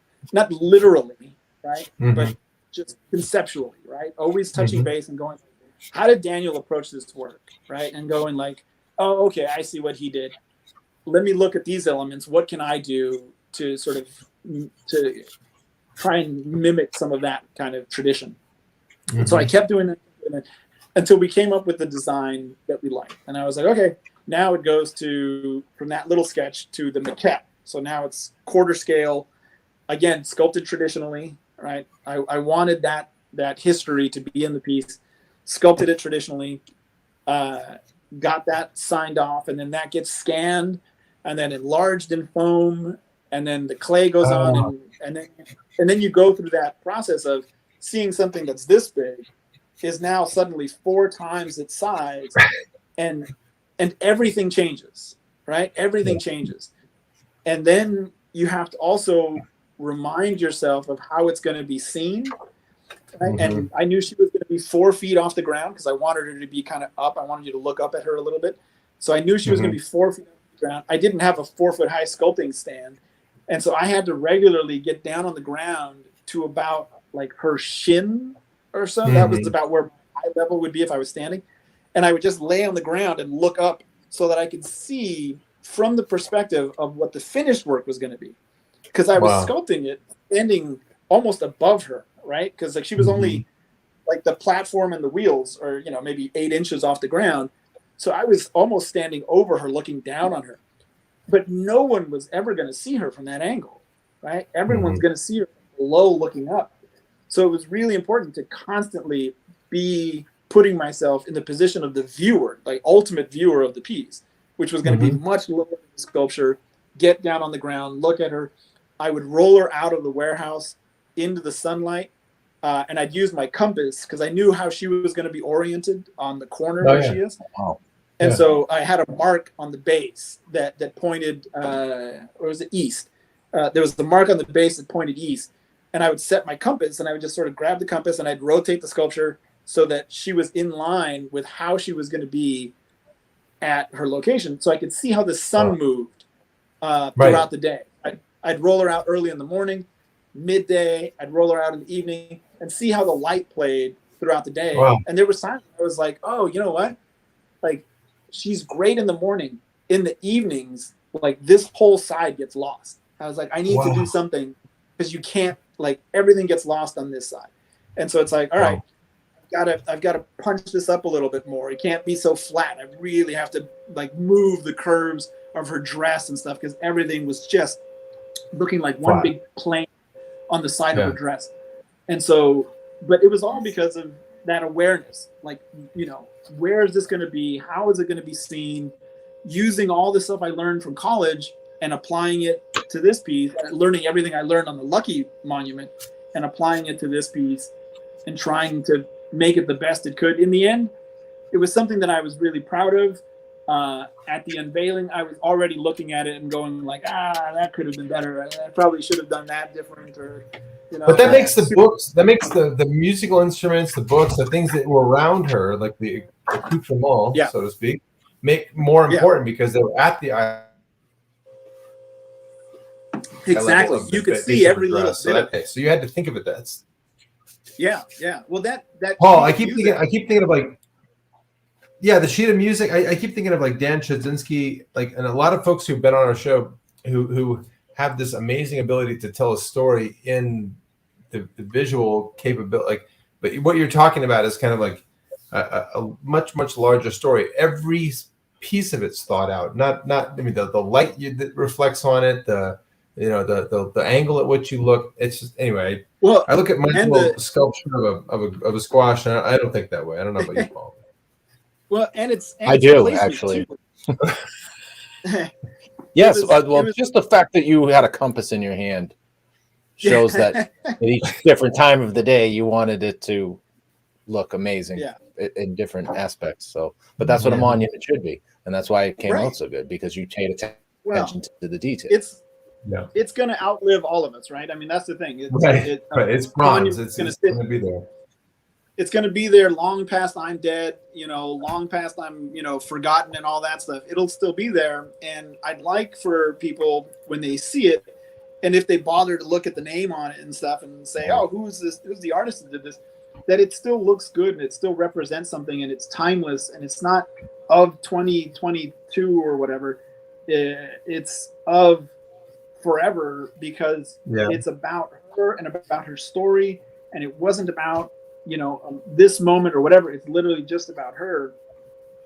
[SPEAKER 4] literally, right, but just conceptually, right? Always touching base and going, how did Daniel approach this work, right? And going like, oh, okay, I see what he did. Let me look at these elements. What can I do to sort of to try and mimic some of that kind of tradition? And so I kept doing it until we came up with the design that we liked. And I was like, okay, now it goes from that little sketch to the maquette. So now it's quarter scale, again, sculpted traditionally, right? I wanted that history to be in the piece, sculpted it traditionally, got that signed off, and then that gets scanned and then enlarged in foam, and then the clay goes on, and then you go through that process of seeing something that's this big is now suddenly 4 times its size, and everything changes, right? Everything changes. And then you have to also remind yourself of how it's going to be seen. Right? And I knew she was going to be 4 feet off the ground because I wanted her to be kind of up. I wanted you to look up at her a little bit. So I knew she was going to be 4 feet off the ground. I didn't have a 4-foot high sculpting stand. And so I had to regularly get down on the ground to about like her shin or so. That was about where my eye level would be if I was standing. And I would just lay on the ground and look up so that I could see from the perspective of what the finished work was going to be. Because I was sculpting it standing almost above her, right? Because like she was only like the platform and the wheels are, you know, maybe 8 inches off the ground. So I was almost standing over her, looking down on her. But no one was ever going to see her from that angle, right? Everyone's going to see her below looking up. So it was really important to constantly be putting myself in the position of the viewer, like ultimate viewer of the piece, which was going to be much lower than the sculpture, get down on the ground, look at her. I would roll her out of the warehouse into the sunlight, and I'd use my compass because I knew how she was going to be oriented on the corner where she is. And so I had a mark on the base that pointed, or was it east? There was the mark on the base that pointed east. And I would set my compass, and I would just sort of grab the compass, and I'd rotate the sculpture so that she was in line with how she was going to be at her location. So I could see how the sun moved throughout the day. I'd roll her out early in the morning, midday, I'd roll her out in the evening, and see how the light played throughout the day. And there was times I was like, oh, you know what? Like, she's great in the morning. In the evenings, like, this whole side gets lost. I was like, I need to do something, because you can't, like, everything gets lost on this side. And so it's like, all right, I've got to punch this up a little bit more. It can't be so flat. I really have to, like, move the curves of her dress and stuff, because everything was just looking like one big plane on the side of her dress. And so, but it was all because of that awareness. Like, you know, where is this going to be? How is it going to be seen? Using all the stuff I learned from college and applying it to this piece, learning everything I learned on the Lucky Monument and applying it to this piece and trying to make it the best it could. In the end, it was something that I was really proud of. At the unveiling, I was already looking at it and going like, that could have been better. I probably should have done that different, or, you know.
[SPEAKER 2] But that makes the books, that makes the musical instruments, the books, the things that were around her, like the accoutrement, so to speak, make more important because they were at the eye.
[SPEAKER 4] Exactly. You could see every little bit of it.
[SPEAKER 2] So you had to think of it. That's
[SPEAKER 4] Well, that
[SPEAKER 2] Paul, I keep thinking of like, the sheet of music. I keep thinking of like Dan Chudzinski, like, and a lot of folks who've been on our show who have this amazing ability to tell a story in the visual capability. Like, but what you're talking about is kind of like a much larger story. Every piece of it's thought out. Not I mean the light that reflects on it, the angle at which you look. It's just, anyway. Well, I look at my little sculpture of a squash, and I don't think that way. I don't know about you, Paul.
[SPEAKER 4] Well,
[SPEAKER 3] I do actually. Yes. Just the fact that you had a compass in your hand shows that at each different time of the day you wanted it to look amazing in different aspects. So, but that's what a monument should be, and that's why it came out so good, because you paid attention to the details.
[SPEAKER 4] It's going to outlive all of us, right? I mean, that's the thing.
[SPEAKER 2] It's bronze. It's going to be there.
[SPEAKER 4] It's going to be there long past I'm dead, long past I'm, forgotten and all that stuff. It'll still be there. And I'd like for people, when they see it, and if they bother to look at the name on it and stuff and say, oh, who's the artist that did this, that it still looks good and it still represents something and it's timeless and it's not of 2022 or whatever. It's of forever, because it's about her and about her story. And it wasn't about, this moment or whatever. It's literally just about her.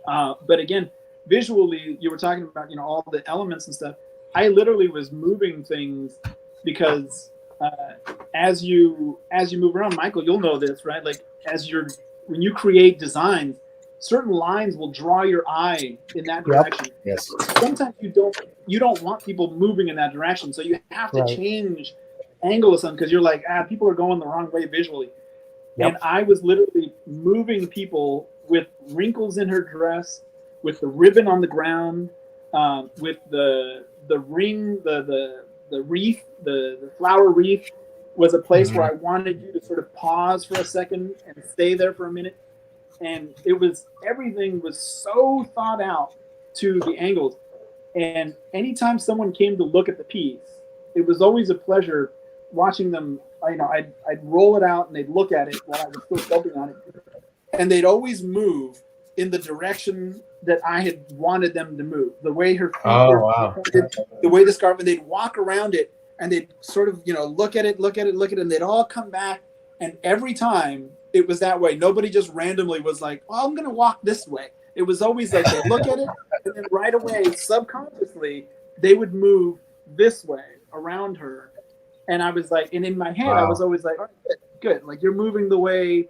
[SPEAKER 4] But again, visually, you were talking about, all the elements and stuff. I literally was moving things because as you move around, Michael, you'll know this, right? Like when you create designs, certain lines will draw your eye in that direction.
[SPEAKER 3] Yes.
[SPEAKER 4] Sometimes you don't want people moving in that direction, so you have to change angle of something because you're like, people are going the wrong way visually. And I was literally moving people with wrinkles in her dress, with the ribbon on the ground, with the ring, the wreath, the flower wreath was a place where I wanted you to sort of pause for a second and stay there for a minute. And everything was so thought out to the angles. And anytime someone came to look at the piece, it was always a pleasure watching them. I'd roll it out and they'd look at it while I was still sculpting on it. And they'd always move in the direction that I had wanted them to move. The way her feet were pointed, the way the scarf, and they'd walk around it and they'd sort of, look at it, and they'd all come back. And every time it was that way. Nobody just randomly was like, well, I'm going to walk this way. It was always like they'd look at it and then right away, subconsciously, they would move this way around her. And I was like, and in my head, I was always like, all right, good. Like you're moving the way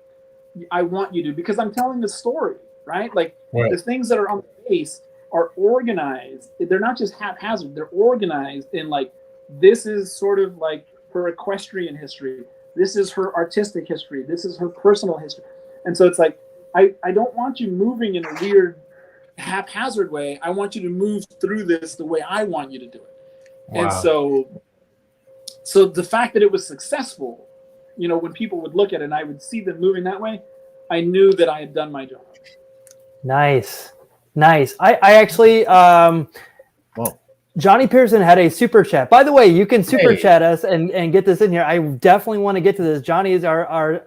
[SPEAKER 4] I want you to, because I'm telling a story, right? Like the things that are on the face are organized. They're not just haphazard. They're organized in like, this is sort of like her equestrian history. This is her artistic history. This is her personal history. And so it's like, I don't want you moving in a weird haphazard way. I want you to move through this the way I want you to do it. Wow. And so the fact that it was successful, when people would look at it and I would see them moving that way, I knew that I had done my job.
[SPEAKER 1] Nice. I actually, Johnny Pearson had a super chat. By the way, you can super chat us and get this in here. I definitely want to get to this. Johnny is our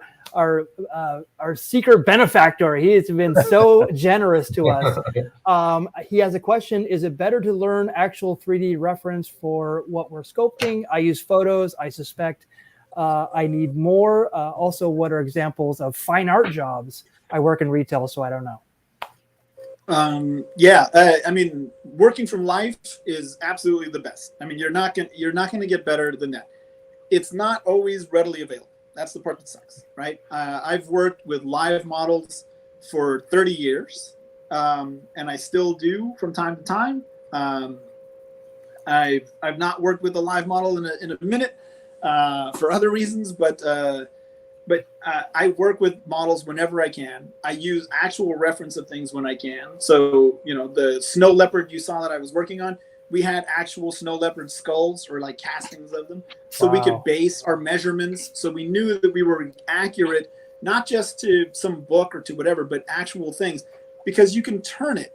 [SPEAKER 1] secret benefactor. He has been so generous to us. He has a question. Is it better to learn actual 3D reference for what we're sculpting? I use photos. I suspect I need more. Also, what are examples of fine art jobs? I work in retail, so I don't know.
[SPEAKER 4] I mean, working from life is absolutely the best. I mean, you're not gonna get better than that. It's not always readily available. That's the part that sucks, right? I've worked with live models for 30 years, and I still do from time to time. I've not worked with a live model in a minute for other reasons, but I work with models whenever I can. I use actual reference of things when I can. So, the snow leopard you saw that I was working on, we had actual snow leopard skulls or like castings of them. So we could base our measurements. So we knew that we were accurate, not just to some book or to whatever, but actual things, because you can turn it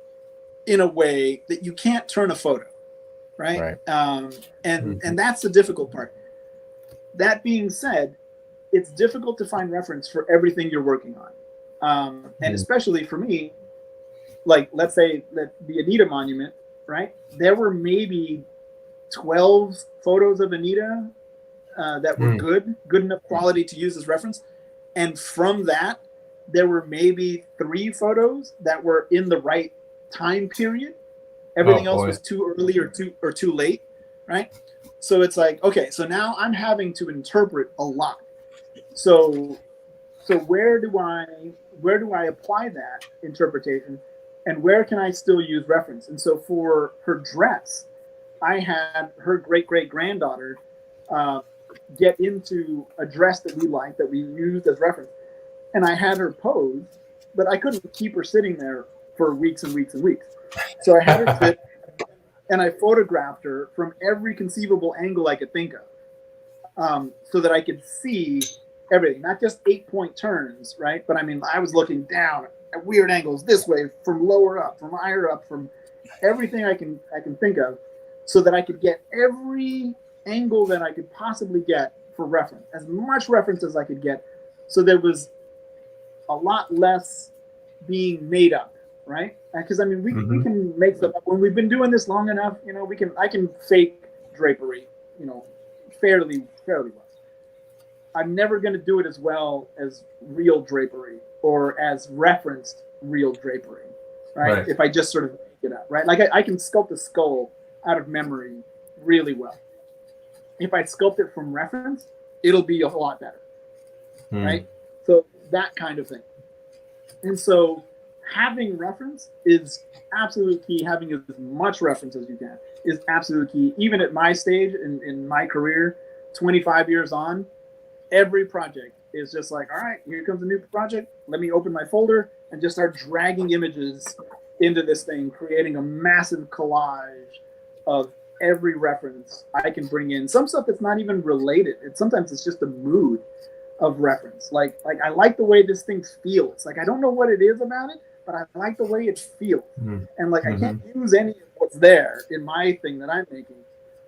[SPEAKER 4] in a way that you can't turn a photo. Right. And that's the difficult part. That being said, it's difficult to find reference for everything you're working on. And especially for me, like, let's say that the Anita monument, right? There were maybe 12 photos of Anita that were good enough quality to use as reference. And from that, there were maybe 3 photos that were in the right time period. Everything else was too early or too late, right? So it's like, okay, so now I'm having to interpret a lot. So where do I apply that interpretation, and where can I still use reference? And so for her dress, I had her great-great-granddaughter get into a dress that we liked, that we used as reference. And I had her pose, but I couldn't keep her sitting there for weeks and weeks and weeks. So I had her sit, and I photographed her from every conceivable angle I could think of, so that I could see everything, not just 8-point turns, right? But I mean, I was looking down at weird angles this way, from lower up, from higher up, from everything I can think of, so that I could get every angle that I could possibly get for reference, as much reference as I could get. So there was a lot less being made up, right? Because I mean, we can make stuff up. When we've been doing this long enough, I can fake drapery, fairly well. I'm never going to do it as well as real drapery or as referenced real drapery, right? If I just sort of make it up, right? Like I can sculpt a skull out of memory really well. If I sculpt it from reference, it'll be a lot better, right? So that kind of thing. And so having reference is absolute key. Having as much reference as you can is absolute key. Even at my stage in my career, 25 years on, every project is just like, all right, here comes a new project. Let me open my folder and just start dragging images into this thing, creating a massive collage of every reference I can bring in. Some stuff that's not even related. Sometimes it's just the mood of reference. Like I like the way this thing feels. Like I don't know what it is about it, but I like the way it feels. And like I can't use any of what's there in my thing that I'm making,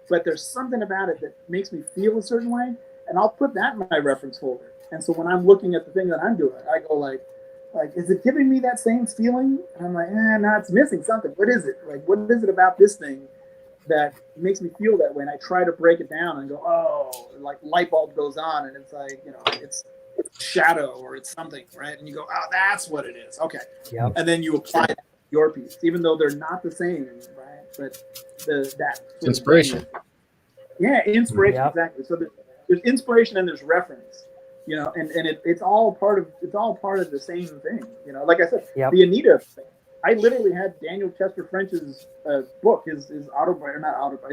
[SPEAKER 4] but there's something about it that makes me feel a certain way, and I'll put that in my reference folder. And so when I'm looking at the thing that I'm doing, I go like, is it giving me that same feeling? And I'm like, no, it's missing something. What is it? Like, what is it about this thing that makes me feel that way? And I try to break it down and go, oh, like light bulb goes on, and it's like, it's shadow or it's something, right? And you go, oh, that's what it is. Okay.
[SPEAKER 1] Yep.
[SPEAKER 4] And then you apply it to your piece, even though they're not the same, right? But that
[SPEAKER 3] inspiration.
[SPEAKER 4] Yeah, inspiration,
[SPEAKER 1] Yep.
[SPEAKER 4] exactly. So there's inspiration and there's reference. And it's all part of the same thing. Like I said,
[SPEAKER 1] Yep.
[SPEAKER 4] the Anita thing. I literally had Daniel Chester French's book, his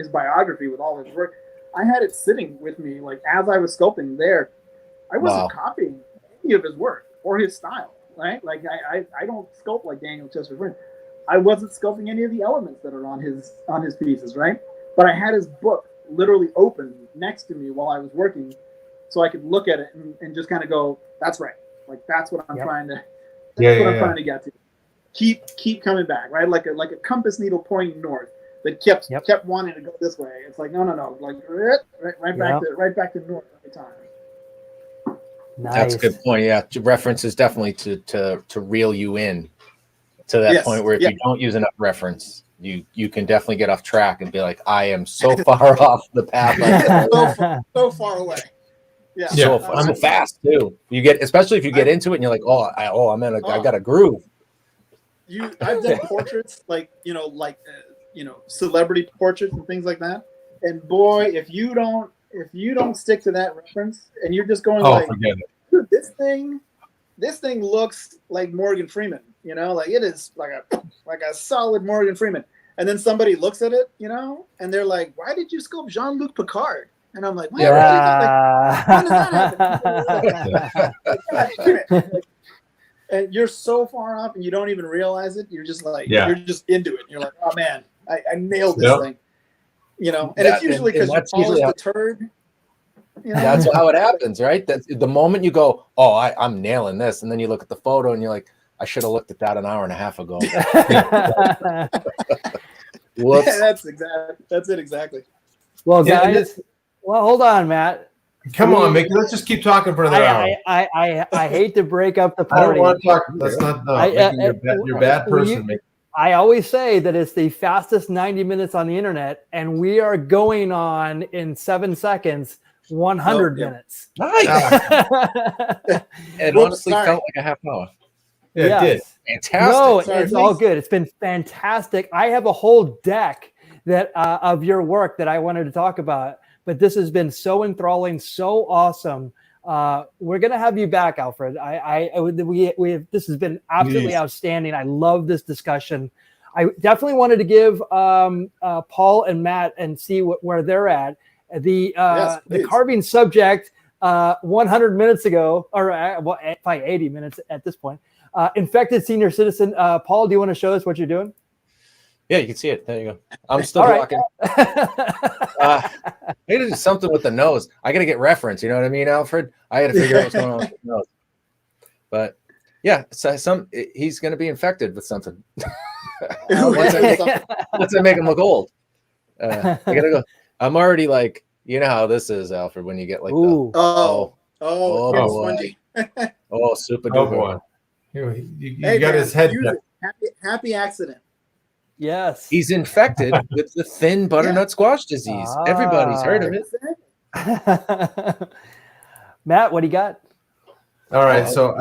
[SPEAKER 4] biography with all his work. I had it sitting with me, like as I was sculpting there. I wasn't copying any of his work or his style, right? Like I don't sculpt like Daniel Chester French. I wasn't sculpting any of the elements that are on his pieces, right? But I had his book literally open next to me while I was working, so I could look at it and just kind of go, "That's right." Like that's what I'm trying to. That's what I'm trying to get to. Keep coming back, right? Like a compass needle pointing north that kept wanting to go this way. It's like no, like right back to north every time.
[SPEAKER 1] Nice.
[SPEAKER 3] That's a good point. Yeah, references definitely to reel you in to that point where if you don't use enough reference, you can definitely get off track and be like, I am so far off the path.
[SPEAKER 4] so far away. Yeah.
[SPEAKER 3] So fast too. You get, especially if you get into it and you're like, I got a groove.
[SPEAKER 4] I've done portraits like celebrity portraits and things like that. And boy, if you don't stick to that reference and you're just going dude, this thing looks like Morgan Freeman, like it is like a solid Morgan Freeman. And then somebody looks at it, and they're like, why did you sculpt Jean-Luc Picard? And I'm like, when does that happen? And you're so far off and you don't even realize it. You're just like, you're just into it. You're like, oh man, I nailed this thing. And it's usually because you polished the turd.
[SPEAKER 3] That's how it happens, right? That's the moment you go, oh, I'm nailing this. And then you look at the photo and you're like, I should have looked at that an hour and a half ago. Whoops.
[SPEAKER 4] Yeah, that's it exactly.
[SPEAKER 1] Well, guys, hold on, Matt.
[SPEAKER 2] Come on, Mickey. Let's just keep talking for another hour.
[SPEAKER 1] I hate to break up the
[SPEAKER 2] I
[SPEAKER 1] party.
[SPEAKER 2] don't want to talk. That's not. No, you're a bad person, Mickey.
[SPEAKER 1] I always say that it's the fastest 90 minutes on the internet, and we are going on in 7 seconds, 100 minutes.
[SPEAKER 3] Nice. It honestly felt like a half hour.
[SPEAKER 2] Yeah, it did.
[SPEAKER 3] Fantastic.
[SPEAKER 1] No, it's all good. It's been fantastic. I have a whole deck that of your work that I wanted to talk about, but this has been so enthralling, so awesome. We're gonna have you back, Alfred. This has been absolutely outstanding. I love this discussion. I definitely wanted to give Paul and Matt and see where they're at. The carving subject 100 minutes ago, or probably 80 minutes at this point. Infected senior citizen. Paul, do you want to show us what you're doing?
[SPEAKER 3] Yeah, you can see it. There you go. I'm still blocking. I got to do something with the nose. I got to get reference. You know what I mean, Alfred? I got to figure out what's going on with the nose. But yeah, so he's going to be infected with something. Once I make him look old. I got to go. I'm already like, you know how this is, Alfred, when you get like
[SPEAKER 4] spongy.
[SPEAKER 3] Super
[SPEAKER 2] Oh
[SPEAKER 3] duper.
[SPEAKER 2] boy. You got his head.
[SPEAKER 4] Happy accident.
[SPEAKER 1] Yes.
[SPEAKER 3] He's infected with the thin butternut squash disease. Everybody's heard of it.
[SPEAKER 1] Matt, what do you got?
[SPEAKER 2] All right. So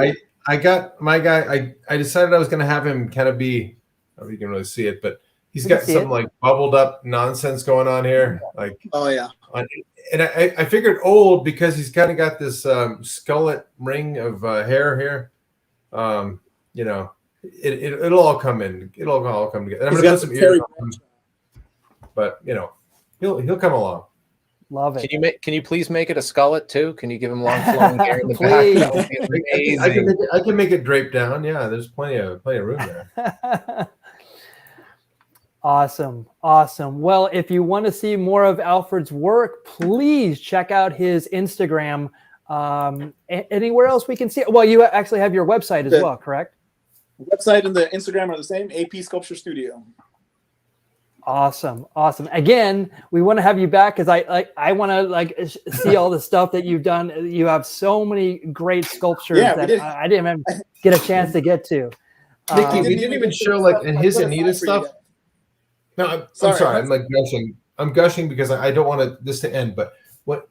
[SPEAKER 2] I got my guy. I decided I was going to have him kind of be, I don't know if you can really see it, but he's got some like bubbled up nonsense going on here. Like, and I figured old because he's kind of got this skullet ring of hair here. It'll all come in. It'll all come together. And I'm going to put some ears on him, but he'll come along.
[SPEAKER 1] Love it.
[SPEAKER 3] Can you please make it a skullet too? Can you give him long flowing hair in the
[SPEAKER 1] Please.
[SPEAKER 3] back? That would be amazing.
[SPEAKER 2] I can make it drape down. Yeah, there's plenty of room there.
[SPEAKER 1] Awesome. Awesome. Well, if you want to see more of Alfred's work, please check out his Instagram. Anywhere else we can see it? Well, you actually have your website as well, correct?
[SPEAKER 4] Website and the Instagram are the same, AP Sculpture Studio.
[SPEAKER 1] Awesome. Awesome. Again, we want to have you back because I want to see all the stuff that you've done. You have so many great sculptures that I didn't even get a chance to get to.
[SPEAKER 2] Nikki, we didn't even show in his Anita stuff. No, I'm sorry. I'm gushing. I'm gushing because I don't want this to end. But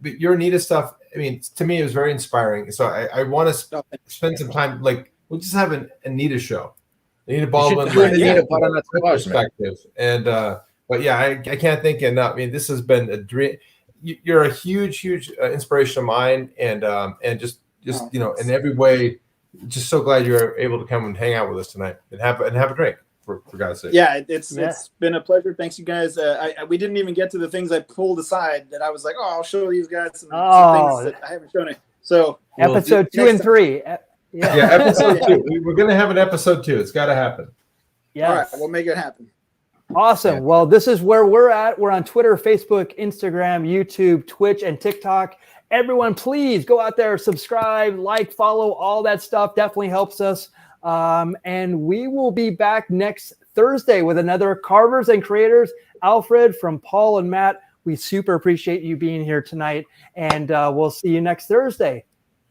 [SPEAKER 2] your Anita stuff, I mean, to me, it was very inspiring. So I want to spend some time. We'll just have an Anita show. Anita Baldwin, perspective. And but yeah, I can't think enough. I mean, this has been a dream. You're a huge inspiration of mine, and just in every way, just so glad you're able to come and hang out with us tonight and have a drink. For God's sake.
[SPEAKER 4] Yeah, it's been a pleasure. Thanks, you guys. We didn't even get to the things I pulled aside that I was like, I'll show these guys some things that I haven't shown it. So
[SPEAKER 1] episode 2 and 3.
[SPEAKER 2] Yeah, episode 2. We're gonna have an episode 2. It's got to happen.
[SPEAKER 1] Yeah,
[SPEAKER 4] all right, we'll make it happen.
[SPEAKER 1] Awesome. Well, this is where we're at. We're on Twitter, Facebook, Instagram, YouTube, Twitch, and TikTok. Everyone, please go out there, subscribe, follow, all that stuff. Definitely helps us. And we will be back next Thursday with another Carvers and Creators. Alfred, from Paul and Matt, we super appreciate you being here tonight, and we'll see you next Thursday.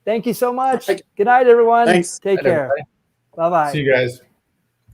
[SPEAKER 1] Thank you so much. Good night, everyone.
[SPEAKER 4] Thanks.
[SPEAKER 1] Take care. Bye-bye.
[SPEAKER 2] See you guys.